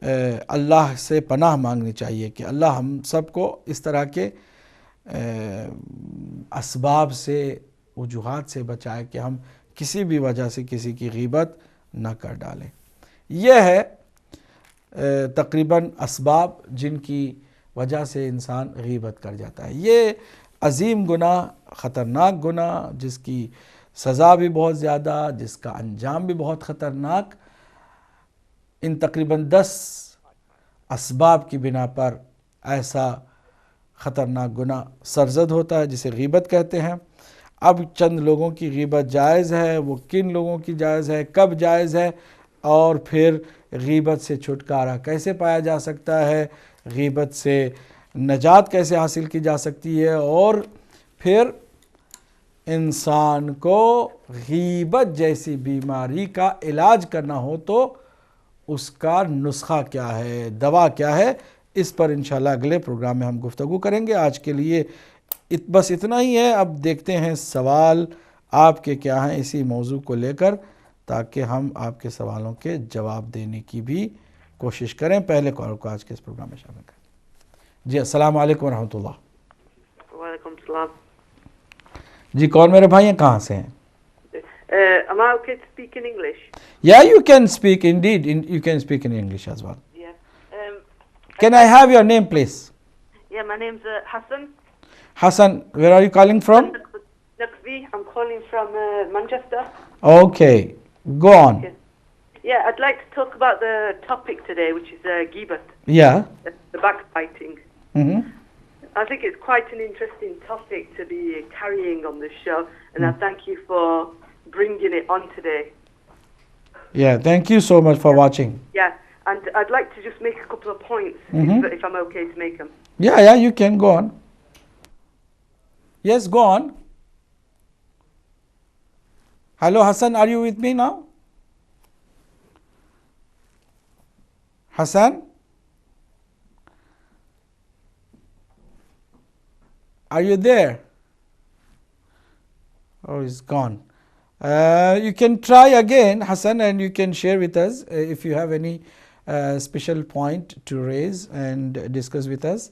اللہ سے پناہ مانگنی چاہیے کہ اللہ ہم سب کو اس طرح کے اسباب سے, وجوہات سے بچائے کہ ہم کسی بھی وجہ سے کسی کی غیبت نہ کر ڈالیں. یہ ہے تقریباً اسباب جن کی وجہ سے انسان غیبت کر جاتا ہے. یہ عظیم گناہ, خطرناک گناہ, جس کی سزا بھی بہت زیادہ, جس کا انجام بھی بہت خطرناک, ان تقریباً 10 اسباب کی بنا پر ایسا خطرناک گناہ سرزد ہوتا ہے جسے غیبت کہتے ہیں. اب چند لوگوں کی غیبت جائز ہے, وہ کن لوگوں کی جائز ہے, کب جائز ہے, اور پھر غیبت سے چھٹکارا کیسے پایا جا سکتا ہے, غیبت سے نجات کیسے حاصل کی جا سکتی ہے, اور پھر انسان کو غیبت جیسی بیماری کا علاج کرنا ہو تو اس کا نسخہ کیا ہے, دوا کیا ہے, اس پر انشاءاللہ اگلے پروگرام میں ہم گفتگو کریں گے. آج کے لیے بس اتنا ہی ہے. اب دیکھتے ہیں سوال آپ کے کیا ہیں اسی موضوع کو لے کر, تاکہ ہم آپ کے سوالوں کے جواب دینے کی بھی کوشش کریں. پہلے کال کو آج کے اس پروگرام میں شامل کریں. جی السلام علیکم ورحمۃ اللہ. وعلیکم السلام. جی کون میرے بھائی ہیں, کہاں سے ہیں؟ Am I okay to speak in English? Yeah, you can speak indeed. You can speak in English as well. Yeah. Can I have your name, please? Yeah, my name's Hassan. Hassan, where are you calling from? Naqvi. I'm calling from Manchester. Okay, go on. Yes. Yeah, I'd like to talk about the topic today, which is ghibat, Yeah. the backbiting. Mm-hmm. I think it's quite an interesting topic to be carrying on this show, and I thank you for bringing it on today. Yeah, thank you so much for watching. Yeah, and I'd like to just make a couple of points, if I'm okay to make them. Yeah, you can go on. Yes, go on. Hello, Hassan, are you with me now? Hassan? Are you there? Oh, he's gone. You can try again, Hassan, and you can share with us if you have any special point to raise and discuss with us.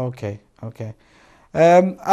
Okay.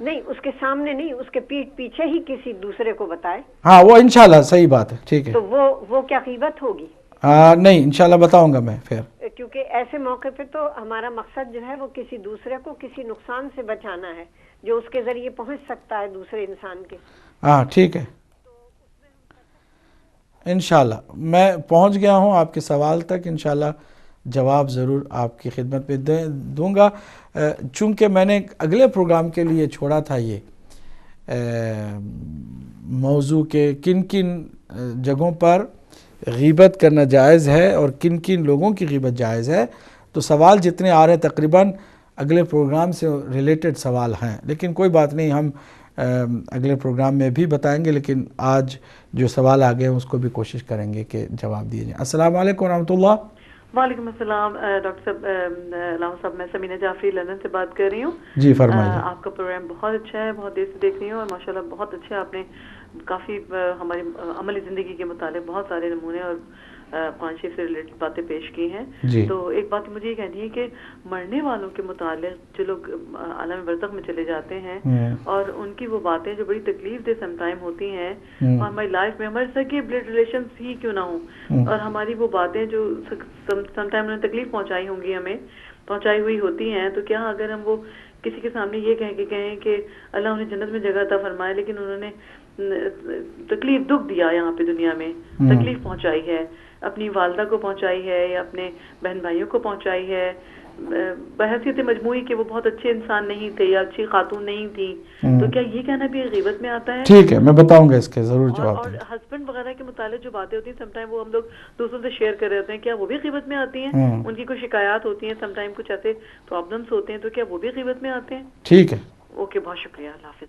نہیں اس کے سامنے نہیں، اس کے پیٹھ پیچھے ہی کسی دوسرے کو بتائے. ہاں وہ انشاءاللہ صحیح بات ہے، ٹھیک ہے. تو وہ کیا غیبت ہوگی؟ نہیں انشاءاللہ بتاؤں گا میں پھر. کیونکہ ایسے موقع پہ تو ہمارا مقصد جو ہے وہ کسی دوسرے کو کسی نقصان سے بچانا ہے جو اس کے ذریعے پہنچ سکتا ہے دوسرے انسان کے. ہاں ٹھیک ہے انشاءاللہ میں پہنچ گیا ہوں آپ کے سوال تک، انشاءاللہ جواب ضرور آپ کی خدمت میں دوں گا. چونکہ میں نے اگلے پروگرام کے لیے چھوڑا تھا یہ موضوع کے کن کن جگہوں پر غیبت کرنا جائز ہے اور کن کن لوگوں کی غیبت جائز ہے، تو سوال جتنے آ رہے ہیں تقریباً اگلے پروگرام سے ریلیٹڈ سوال ہیں، لیکن کوئی بات نہیں، ہم اگلے پروگرام میں بھی بتائیں گے، لیکن آج جو سوال آ گئے ہیں اس کو بھی کوشش کریں گے کہ جواب دیے جائیں. السلام علیکم ورحمۃ اللہ. وعلیکم السلام ڈاکٹر صاحب، علامہ صاحب، میں سمینہ جعفری لندن سے بات کر رہی ہوں. جی فرمائیے. آپ کا پروگرام بہت اچھا ہے، بہت دیر سے دیکھ رہی ہوں، اور ماشاءاللہ بہت اچھا، آپ نے کافی ہماری عملی زندگی کے متعلق بہت سارے نمونے اور قرآن شریف سے ریلیٹڈ باتیں پیش کی ہیں. تو ایک بات مجھے یہ کہنی ہے کہ مرنے والوں کے متعلق جو لوگ عالم برزخ میں چلے جاتے ہیں اور ان کی وہ باتیں جو بڑی تکلیف دہ سم ٹائم ہوتی ہیں ہماری لائف میں، ہمارے سگے بلڈ ریلیشنز ہی کیوں نہ ہوں، اور ہماری وہ باتیں جو سم ٹائم انہوں نے تکلیف پہنچائی ہوں گی، ہمیں پہنچائی ہوئی ہوتی ہیں، تو کیا اگر ہم وہ کسی کے سامنے یہ کہیں کہ اللہ انہیں جنت میں جگہ عطا فرمائے، لیکن انہوں نے تکلیف دکھ دیا یہاں پہ دنیا میں، تکلیف پہنچائی ہے، اپنی والدہ کو پہنچائی ہے یا اپنے بہن بھائیوں کو پہنچائی ہے، بحیثیت مجموعی کہ وہ بہت اچھے انسان نہیں تھے یا اچھی خاتون نہیں تھی، تو کیا یہ کہنا بھی غیبت میں آتا ہے؟ ٹھیک ہے میں بتاؤں گا اس کے ضرور جواب. اور ہسبینڈ وغیرہ کے متعلق جو باتیں ہوتی ہیں سم ٹائم وہ ہم لوگ دوسروں سے شیئر کر رہے ہوتے ہیں، کیا وہ بھی غیبت میں آتی ہیں؟ ان کی کوئی شکایات ہوتی ہیں، سم ٹائم کچھ ایسے پرابلمس ہوتے ہیں، تو کیا وہ بھی غیبت میں آتے ہیں؟ ٹھیک ہے اوکے، بہت شکریہ، اللہ حافظ.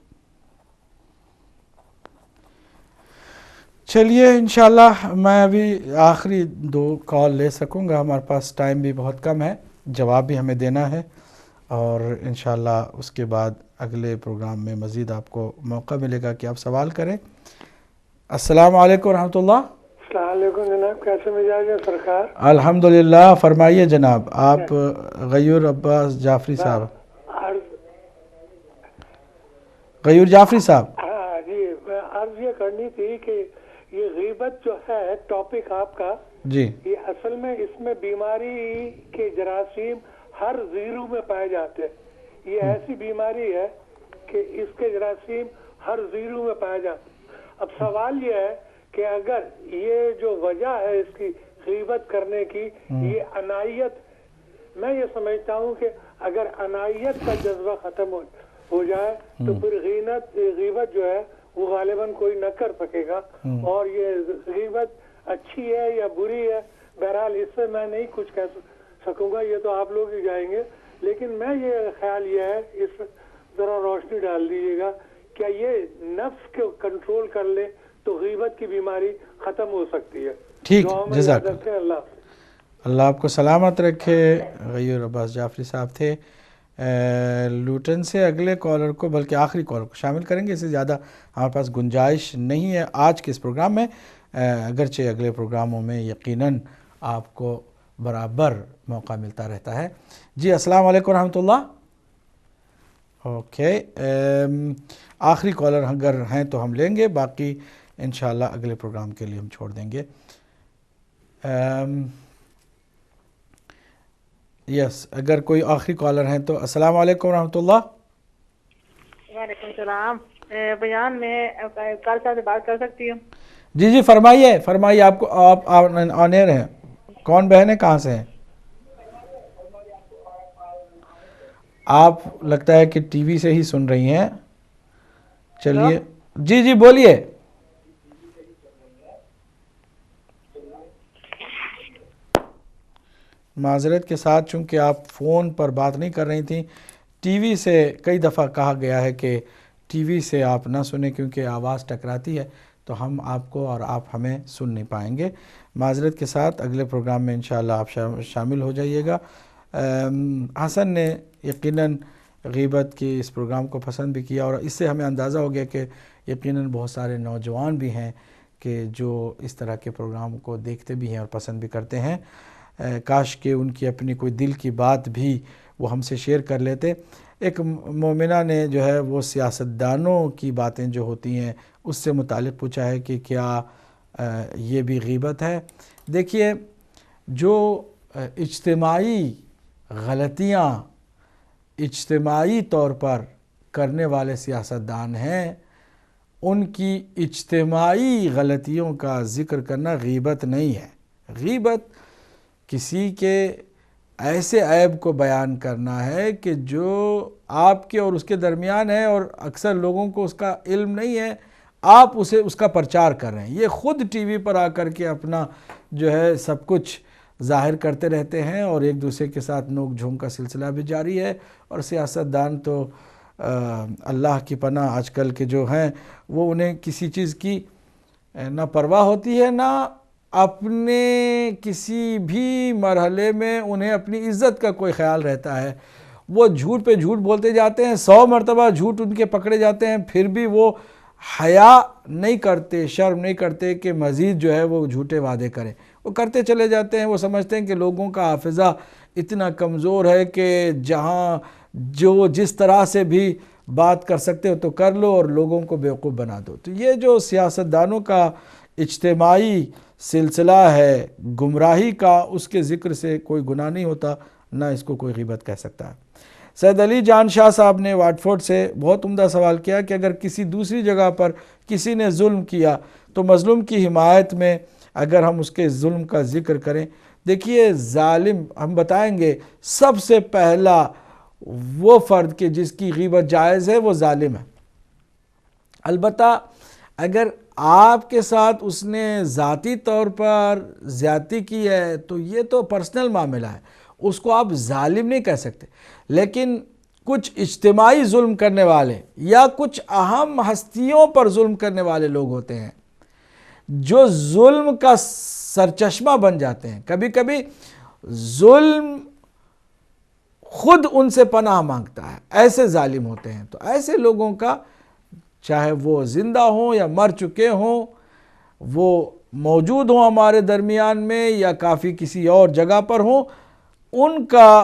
چلیے انشاءاللہ میں ابھی آخری 2 کال لے سکوں گا، ہمارے پاس ٹائم بھی بہت کم ہے، جواب بھی ہمیں دینا ہے، اور انشاءاللہ اس کے بعد اگلے پروگرام میں مزید آپ کو موقع ملے گا کہ آپ سوال کریں. السلام علیکم ورحمۃ اللہ. السلام علیکم جناب، کیسے مزاج ہے سرکار؟ الحمدللہ، فرمائیے جناب. آپ غیور عباس جعفری صاحب؟ غیور جعفری صاحب. ہاں جی، میں عرض یہ کرنی تھی کہ یہ غیبت جو ہے ٹاپک آپ کا، جی یہ اصل میں اس میں بیماری کے جراثیم ہر زیرو میں پائے جاتے ہیں. یہ ایسی بیماری ہے کہ اس کے جراثیم ہر زیرو میں پائے جاتے ہیں. اب سوال یہ ہے کہ اگر یہ جو وجہ ہے اس کی غیبت کرنے کی، یہ عنایت، میں یہ سمجھتا ہوں کہ اگر عنایت کا جذبہ ختم ہو جائے تو پھر غیبت جو ہے وہ غالباً کوئی نہ کر سکے گا. اور یہ غیبت اچھی ہے یا بری ہے، بہرحال اس سے میں نہیں کچھ کہہ سکوں گا، یہ تو آپ لوگ ہی جائیں گے. لیکن میں یہ خیال یہ ہے، اس ذرا روشنی ڈال دیجیے گا، کیا یہ نفس کو کنٹرول کر لے تو غیبت کی بیماری ختم ہو سکتی ہے. ٹھیک، جزاک اللہ. اللہ آپ کو سلامت رکھے. غیور عباس جعفری صاحب تھے لوٹن سے. اگلے کالر کو، بلکہ آخری کالر کو شامل کریں گے، اس سے زیادہ ہمارے پاس گنجائش نہیں ہے آج کے اس پروگرام میں، اگرچہ اگلے پروگراموں میں یقیناً آپ کو برابر موقع ملتا رہتا ہے. جی السلام علیکم ورحمۃ اللہ. اوکے، آخری کالر اگر ہیں تو ہم لیں گے، باقی انشاءاللہ اگلے پروگرام کے لیے ہم چھوڑ دیں گے. یس، اگر کوئی آخری کالر ہیں تو السلام علیکم ورحمۃ اللہ. وعلیکم السلام. بیان میں کال صاحب سے بات کر سکتی ہوں؟ جی جی فرمائیے. آپ کو آپ آن ایئر ہیں. کون بہن ہے، کہاں سے ہیں آپ؟ لگتا ہے کہ ٹی وی سے ہی سن رہی ہیں. چلیے جی بولیے. معذرت کے ساتھ، چونکہ آپ فون پر بات نہیں کر رہی تھیں، ٹی وی سے کئی دفعہ کہا گیا ہے کہ ٹی وی سے آپ نہ سنیں کیونکہ آواز ٹکراتی ہے، تو ہم آپ کو اور آپ ہمیں سن نہیں پائیں گے. معذرت کے ساتھ اگلے پروگرام میں انشاءاللہ آپ شامل ہو جائیے گا. حسن نے یقیناً غیبت کی اس پروگرام کو پسند بھی کیا، اور اس سے ہمیں اندازہ ہو گیا کہ یقیناً بہت سارے نوجوان بھی ہیں کہ جو اس طرح کے پروگرام کو دیکھتے بھی ہیں اور پسند بھی کرتے ہیں. کاش کہ ان کی اپنی کوئی دل کی بات بھی وہ ہم سے شیئر کر لیتے. ایک مومنہ نے جو ہے وہ سیاستدانوں کی باتیں جو ہوتی ہیں اس سے متعلق پوچھا ہے کہ کیا یہ بھی غیبت ہے؟ دیکھیے، جو اجتماعی غلطیاں اجتماعی طور پر کرنے والے سیاستدان ہیں، ان کی اجتماعی غلطیوں کا ذکر کرنا غیبت نہیں ہے۔ غیبت کسی کے ایسے عیب کو بیان کرنا ہے کہ جو آپ کے اور اس کے درمیان ہے اور اکثر لوگوں کو اس کا علم نہیں ہے، آپ اس کا پرچار کر رہے ہیں۔ یہ خود ٹی وی پر آ کر کے اپنا جو ہے سب کچھ ظاہر کرتے رہتے ہیں اور ایک دوسرے کے ساتھ نوک جھونک کا سلسلہ بھی جاری ہے۔ اور سیاستدان تو اللہ کی پناہ آج کل کے جو ہیں وہ انہیں کسی چیز کی نہ پرواہ ہوتی ہے، نہ اپنے کسی بھی مرحلے میں انہیں اپنی عزت کا کوئی خیال رہتا ہے۔ وہ جھوٹ پہ جھوٹ بولتے جاتے ہیں، 100 مرتبہ جھوٹ ان کے پکڑے جاتے ہیں، پھر بھی وہ حیا نہیں کرتے، شرم نہیں کرتے کہ مزید جو ہے وہ جھوٹے وعدے کریں۔ وہ کرتے چلے جاتے ہیں۔ وہ سمجھتے ہیں کہ لوگوں کا حافظہ اتنا کمزور ہے کہ جہاں جو جس طرح سے بھی بات کر سکتے ہو تو کر لو اور لوگوں کو بیوقوف بنا دو۔ تو یہ جو سیاستدانوں کا اجتماعی سلسلہ ہے گمراہی کا، اس کے ذکر سے کوئی گناہ نہیں ہوتا، نہ اس کو کوئی غیبت کہہ سکتا ہے۔ سید علی جان شاہ صاحب نے واٹفورڈ سے بہت عمدہ سوال کیا کہ اگر کسی دوسری جگہ پر کسی نے ظلم کیا تو مظلوم کی حمایت میں اگر ہم اس کے ظلم کا ذکر کریں، دیکھیے ظالم ہم بتائیں گے سب سے پہلا وہ فرد کہ جس کی غیبت جائز ہے وہ ظالم ہے۔ البتہ اگر آپ کے ساتھ اس نے ذاتی طور پر زیادتی کی ہے تو یہ تو پرسنل معاملہ ہے، اس کو آپ ظالم نہیں کہہ سکتے۔ لیکن کچھ اجتماعی ظلم کرنے والے یا کچھ اہم ہستیوں پر ظلم کرنے والے لوگ ہوتے ہیں جو ظلم کا سرچشمہ بن جاتے ہیں، کبھی کبھی ظلم خود ان سے پناہ مانگتا ہے، ایسے ظالم ہوتے ہیں۔ تو ایسے لوگوں کا چاہے وہ زندہ ہوں یا مر چکے ہوں، وہ موجود ہوں ہمارے درمیان میں یا کافی کسی اور جگہ پر ہوں، ان کا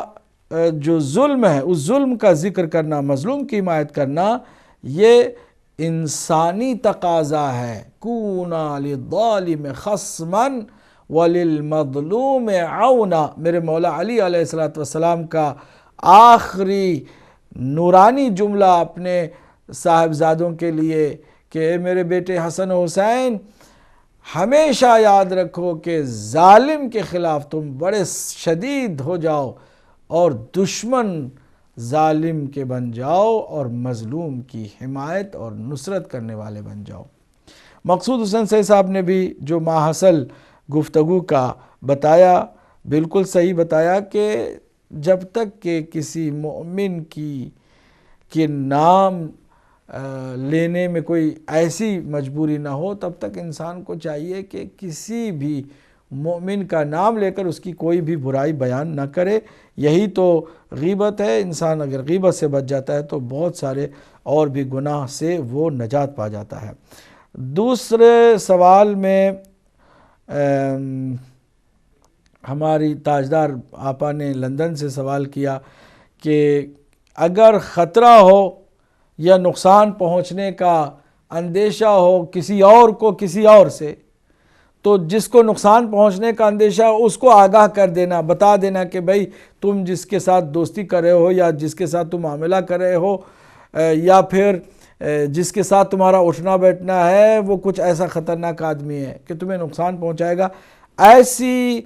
جو ظلم ہے اس ظلم کا ذکر کرنا، مظلوم کی حمایت کرنا، یہ انسانی تقاضا ہے۔ کونا للظالم خصما وللمظلوم عونا، میرے مولا علی علیہ السلام کا آخری نورانی جملہ اپنے صاحبزادوں کے لیے کہ اے میرے بیٹے حسن و حسین، ہمیشہ یاد رکھو کہ ظالم کے خلاف تم بڑے شدید ہو جاؤ اور دشمن ظالم کے بن جاؤ اور مظلوم کی حمایت اور نصرت کرنے والے بن جاؤ۔ مقصود حسین سید صاحب نے بھی جو ماحصل گفتگو کا بتایا، بالکل صحیح بتایا کہ جب تک کہ کسی مومن کے نام لینے میں کوئی ایسی مجبوری نہ ہو، تب تک انسان کو چاہیے کہ کسی بھی مومن کا نام لے کر اس کی کوئی بھی برائی بیان نہ کرے۔ یہی تو غیبت ہے۔ انسان اگر غیبت سے بچ جاتا ہے تو بہت سارے اور بھی گناہ سے وہ نجات پا جاتا ہے۔ دوسرے سوال میں ہماری تاجدار آپا نے لندن سے سوال کیا کہ اگر خطرہ ہو یا نقصان پہنچنے کا اندیشہ ہو کسی اور کو کسی اور سے، تو جس کو نقصان پہنچنے کا اندیشہ ہو اس کو آگاہ کر دینا، بتا دینا کہ بھائی تم جس کے ساتھ دوستی کر رہے ہو یا جس کے ساتھ تم معاملہ کر رہے ہو یا پھر جس کے ساتھ تمہارا اٹھنا بیٹھنا ہے وہ کچھ ایسا خطرناک آدمی ہے کہ تمہیں نقصان پہنچائے گا، ایسی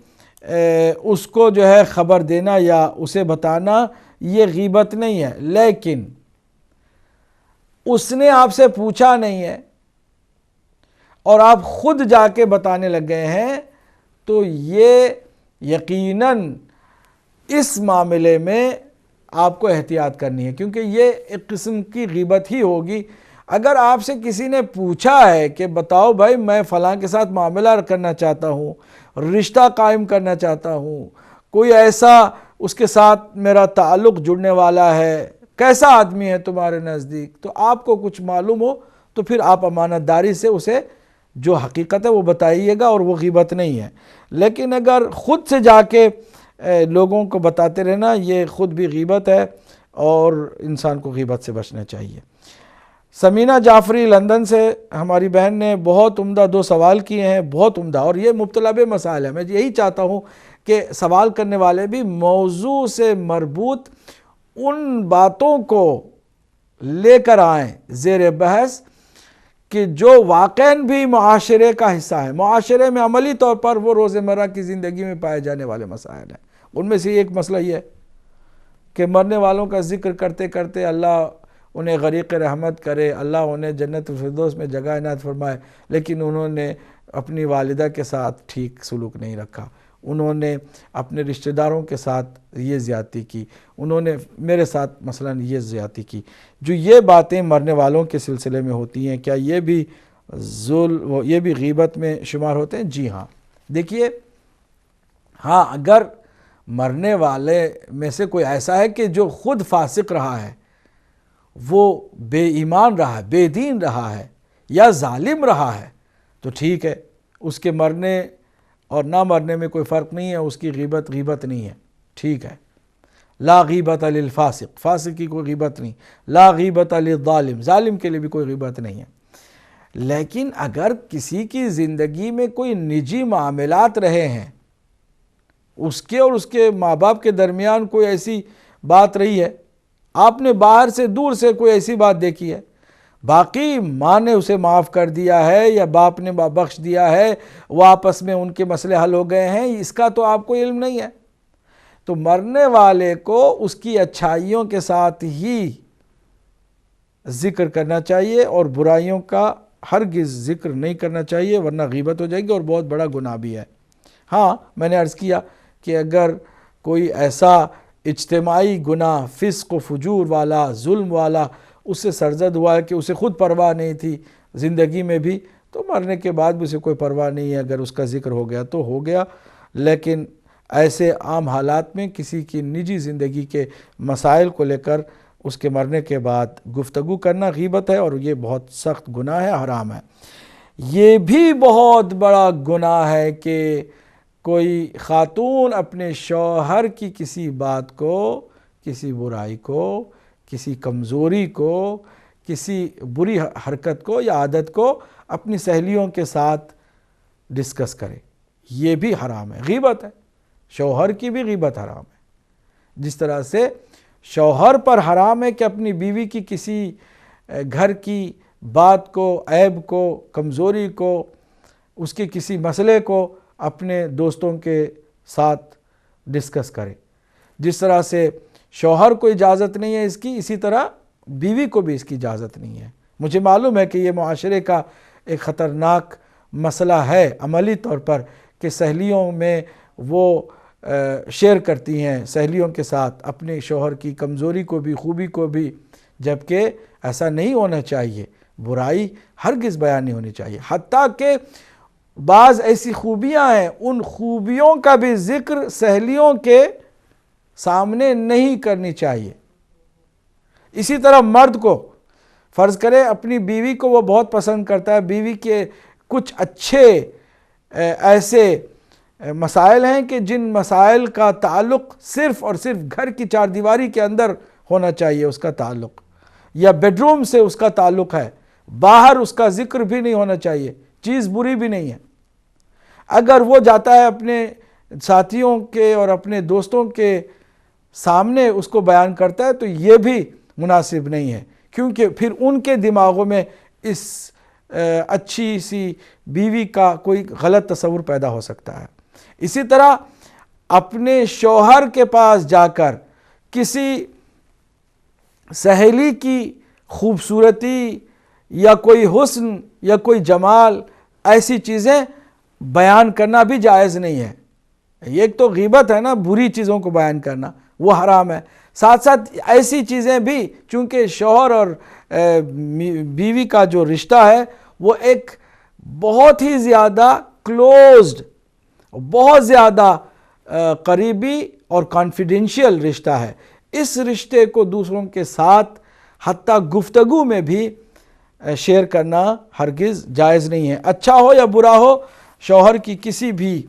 اس کو جو ہے خبر دینا یا اسے بتانا یہ غیبت نہیں ہے۔ لیکن اس نے آپ سے پوچھا نہیں ہے اور آپ خود جا کے بتانے لگ گئے ہیں تو یہ یقیناً اس معاملے میں آپ کو احتیاط کرنی ہے، کیونکہ یہ ایک قسم کی غیبت ہی ہوگی۔ اگر آپ سے کسی نے پوچھا ہے کہ بتاؤ بھائی میں فلاں کے ساتھ معاملہ کرنا چاہتا ہوں، رشتہ قائم کرنا چاہتا ہوں، کوئی ایسا اس کے ساتھ میرا تعلق جڑنے والا ہے، کیسا آدمی ہے تمہارے نزدیک، تو آپ کو کچھ معلوم ہو تو پھر آپ امانت داری سے اسے جو حقیقت ہے وہ بتائیے گا اور وہ غیبت نہیں ہے۔ لیکن اگر خود سے جا کے لوگوں کو بتاتے رہنا یہ خود بھی غیبت ہے۔ اور انسان کو غیبت سے بچنا چاہیے۔ سمینہ جعفری لندن سے ہماری بہن نے بہت عمدہ 2 سوال کیے ہیں، بہت عمدہ، اور یہ مبتلا بے مسائل ہیں۔ میں یہی چاہتا ہوں کہ سوال کرنے والے بھی موضوع سے مربوط ان باتوں کو لے کر آئیں زیر بحث کہ جو واقعاً بھی معاشرے کا حصہ ہے، معاشرے میں عملی طور پر وہ روزمرہ کی زندگی میں پائے جانے والے مسائل ہیں۔ ان میں سے ایک مسئلہ یہ ہے کہ مرنے والوں کا ذکر کرتے کرتے اللہ انہیں غریق رحمت کرے، اللہ انہیں جنت الفردوس میں جگہ عنایت فرمائے، لیکن انہوں نے اپنی والدہ کے ساتھ ٹھیک سلوک نہیں رکھا، انہوں نے اپنے رشتہ داروں کے ساتھ یہ زیادتی کی، انہوں نے میرے ساتھ مثلا یہ زیادتی کی۔ جو یہ باتیں مرنے والوں کے سلسلے میں ہوتی ہیں، کیا یہ بھی یہ بھی غیبت میں شمار ہوتے ہیں؟ جی ہاں۔ دیکھیے، ہاں، اگر مرنے والے میں سے کوئی ایسا ہے کہ جو خود فاسق رہا ہے، وہ بے ایمان رہا ہے، بے دین رہا ہے، یا ظالم رہا ہے، تو ٹھیک ہے، اس کے مرنے اور نہ مرنے میں کوئی فرق نہیں ہے، اس کی غیبت نہیں ہے، ٹھیک ہے۔ لا غیبت للفاسق، فاسق کی کوئی غیبت نہیں۔ لا غیبت للظالم، ظالم کے لیے بھی کوئی غیبت نہیں ہے۔ لیکن اگر کسی کی زندگی میں کوئی نجی معاملات رہے ہیں، اس کے اور اس کے ماں باپ کے درمیان کوئی ایسی بات رہی ہے، آپ نے باہر سے دور سے کوئی ایسی بات دیکھی ہے، باقی ماں نے اسے معاف کر دیا ہے یا باپ نے بخش دیا ہے، وہ آپس میں ان کے مسئلے حل ہو گئے ہیں، اس کا تو آپ کو علم نہیں ہے، تو مرنے والے کو اس کی اچھائیوں کے ساتھ ہی ذکر کرنا چاہیے اور برائیوں کا ہرگز ذکر نہیں کرنا چاہیے، ورنہ غیبت ہو جائے گی اور بہت بڑا گناہ بھی ہے۔ ہاں، میں نے عرض کیا کہ اگر کوئی ایسا اجتماعی گناہ، فسق و فجور والا، ظلم والا اس سے سرزد ہوا ہے کہ اسے خود پرواہ نہیں تھی زندگی میں بھی، تو مرنے کے بعد بھی اسے کوئی پرواہ نہیں ہے، اگر اس کا ذکر ہو گیا تو ہو گیا۔ لیکن ایسے عام حالات میں کسی کی نجی زندگی کے مسائل کو لے کر اس کے مرنے کے بعد گفتگو کرنا غیبت ہے، اور یہ بہت سخت گناہ ہے، حرام ہے۔ یہ بھی بہت بڑا گناہ ہے کہ کوئی خاتون اپنے شوہر کی کسی بات کو، کسی برائی کو، کسی کمزوری کو، کسی بری حرکت کو یا عادت کو اپنی سہیلیوں کے ساتھ ڈسکس کرے، یہ بھی حرام ہے، غیبت ہے۔ شوہر کی بھی غیبت حرام ہے، جس طرح سے شوہر پر حرام ہے کہ اپنی بیوی کی کسی گھر کی بات کو، عیب کو، کمزوری کو، اس کے کسی مسئلے کو اپنے دوستوں کے ساتھ ڈسکس کرے۔ جس طرح سے شوہر کو اجازت نہیں ہے اس کی، اسی طرح بیوی کو بھی اس کی اجازت نہیں ہے۔ مجھے معلوم ہے کہ یہ معاشرے کا ایک خطرناک مسئلہ ہے عملی طور پر کہ سہیلیوں میں وہ شیئر کرتی ہیں سہیلیوں کے ساتھ اپنے شوہر کی کمزوری کو بھی، خوبی کو بھی، جبکہ ایسا نہیں ہونا چاہیے، برائی ہرگز بیان نہیں ہونی چاہیے۔ حتیٰ کہ بعض ایسی خوبیاں ہیں، ان خوبیوں کا بھی ذکر سہیلیوں کے سامنے نہیں کرنی چاہیے۔ اسی طرح مرد کو فرض کرے اپنی بیوی کو وہ بہت پسند کرتا ہے، بیوی کے کچھ اچھے ایسے مسائل ہیں کہ جن مسائل کا تعلق صرف اور صرف گھر کی چار دیواری کے اندر ہونا چاہیے، اس کا تعلق یا بیڈ روم سے اس کا تعلق ہے، باہر اس کا ذکر بھی نہیں ہونا چاہیے، چیز بری بھی نہیں ہے۔ اگر وہ جاتا ہے اپنے ساتھیوں کے اور اپنے دوستوں کے سامنے اس کو بیان کرتا ہے تو یہ بھی مناسب نہیں ہے، کیونکہ پھر ان کے دماغوں میں اس اچھی سی بیوی کا کوئی غلط تصور پیدا ہو سکتا ہے۔ اسی طرح اپنے شوہر کے پاس جا کر کسی سہیلی کی خوبصورتی یا کوئی حسن یا کوئی جمال، ایسی چیزیں بیان کرنا بھی جائز نہیں ہے۔ یہ ایک تو غیبت ہے نا، بری چیزوں کو بیان کرنا، وہ حرام ہے۔ ساتھ ساتھ ایسی چیزیں بھی، چونکہ شوہر اور بیوی کا جو رشتہ ہے وہ ایک بہت ہی زیادہ کلوزڈ، بہت زیادہ قریبی اور کانفیڈینشیل رشتہ ہے۔ اس رشتے کو دوسروں کے ساتھ حتیٰ گفتگو میں بھی شیئر کرنا ہرگز جائز نہیں ہے۔ اچھا ہو یا برا ہو، شوہر کی کسی بھی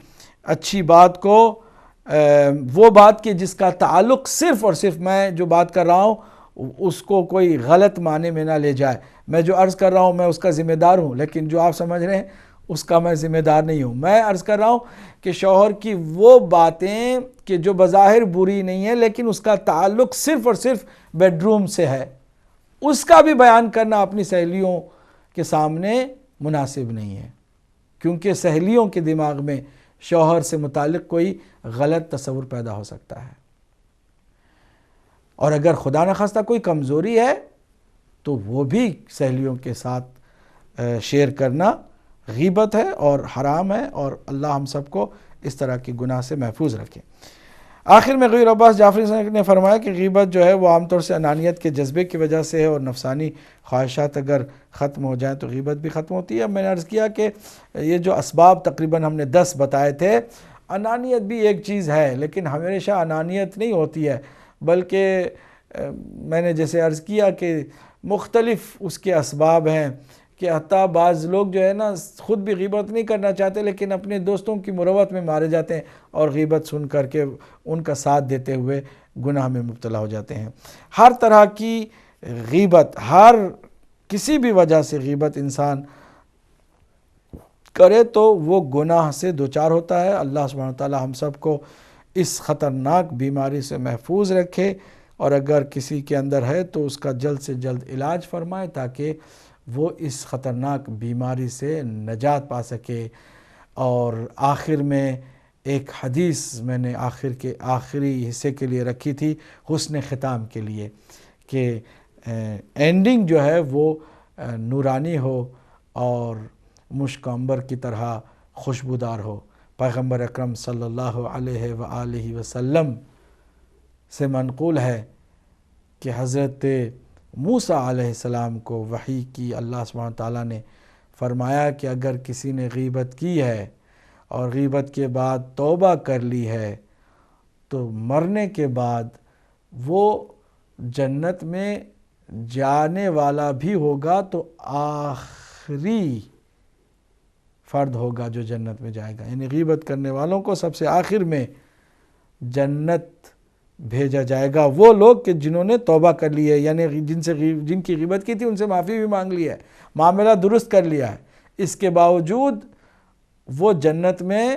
اچھی بات کو وہ بات کہ جس کا تعلق صرف اور صرف میں جو بات کر رہا ہوں اس کو کوئی غلط معنی میں نہ لے جائے. میں جو عرض کر رہا ہوں میں اس کا ذمہ دار ہوں، لیکن جو آپ سمجھ رہے ہیں اس کا میں ذمہ دار نہیں ہوں. میں عرض کر رہا ہوں کہ شوہر کی وہ باتیں کہ جو بظاہر بری نہیں ہے لیکن اس کا تعلق صرف اور صرف بیڈ روم سے ہے، اس کا بھی بیان کرنا اپنی سہیلیوں کے سامنے مناسب نہیں ہے، کیونکہ سہیلیوں کے دماغ میں شوہر سے متعلق کوئی غلط تصور پیدا ہو سکتا ہے. اور اگر خدا نخواستہ کوئی کمزوری ہے تو وہ بھی سہیلیوں کے ساتھ شیئر کرنا غیبت ہے اور حرام ہے، اور اللہ ہم سب کو اس طرح کی گناہ سے محفوظ رکھے. آخر میں غیر عباس جعفری صاحب نے فرمایا کہ غیبت جو ہے وہ عام طور سے انانیت کے جذبے کی وجہ سے ہے، اور نفسانی خواہشات اگر ختم ہو جائیں تو غیبت بھی ختم ہوتی ہے. اب میں نے عرض کیا کہ یہ جو اسباب تقریباً ہم نے 10 بتائے تھے، انانیت بھی ایک چیز ہے لیکن ہمیشہ انانیت نہیں ہوتی ہے، بلکہ میں نے جیسے عرض کیا کہ مختلف اس کے اسباب ہیں کہ حتیٰ بعض لوگ جو ہے نا خود بھی غیبت نہیں کرنا چاہتے لیکن اپنے دوستوں کی مروت میں مارے جاتے ہیں اور غیبت سن کر کے ان کا ساتھ دیتے ہوئے گناہ میں مبتلا ہو جاتے ہیں. ہر طرح کی غیبت، ہر کسی بھی وجہ سے غیبت انسان کرے تو وہ گناہ سے دوچار ہوتا ہے. اللہ سبحانہ وتعالی ہم سب کو اس خطرناک بیماری سے محفوظ رکھے، اور اگر کسی کے اندر ہے تو اس کا جلد سے جلد علاج فرمائے تاکہ وہ اس خطرناک بیماری سے نجات پا سکے. اور آخر میں ایک حدیث میں نے آخر کے آخری حصے کے لیے رکھی تھی حسن ختام کے لیے، کہ اینڈنگ جو ہے وہ نورانی ہو اور مشک عنبر کی طرح خوشبودار ہو. پیغمبر اکرم صلی اللہ علیہ وآلہ وسلم سے منقول ہے کہ حضرت موسیٰ علیہ السلام کو وحی کی اللہ سبحانہ تعالیٰ نے فرمایا کہ اگر کسی نے غیبت کی ہے اور غیبت کے بعد توبہ کر لی ہے تو مرنے کے بعد وہ جنت میں جانے والا بھی ہوگا، تو آخری فرد ہوگا جو جنت میں جائے گا. یعنی غیبت کرنے والوں کو سب سے آخر میں جنت بھیجا جائے گا. وہ لوگ کہ جنہوں نے توبہ کر لی ہے، یعنی جن کی غیبت کی تھی ان سے معافی بھی مانگ لی ہے، معاملہ درست کر لیا ہے، اس کے باوجود وہ جنت میں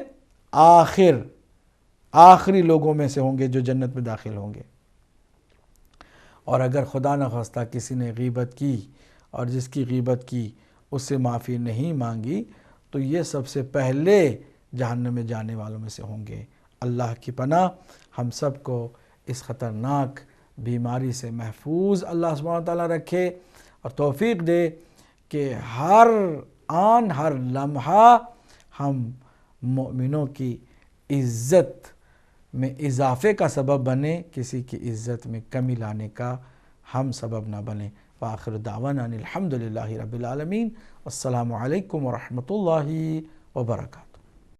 آخری لوگوں میں سے ہوں گے جو جنت میں داخل ہوں گے. اور اگر خدا نخواستہ کسی نے غیبت کی اور جس کی غیبت کی اس سے معافی نہیں مانگی تو یہ سب سے پہلے جہنم میں جانے والوں میں سے ہوں گے. اللہ کی پناہ ہم سب کو اس خطرناک بیماری سے محفوظ اللہ سبحانہ تعالیٰ رکھے اور توفیق دے کہ ہر آن ہر لمحہ ہم مومنوں کی عزت میں اضافے کا سبب بنے، کسی کی عزت میں کمی لانے کا ہم سبب نہ بنیں. وآخر دعوانا الحمدللہ رب العالمین. السلام علیکم ورحمۃ اللہ وبرکاتہ.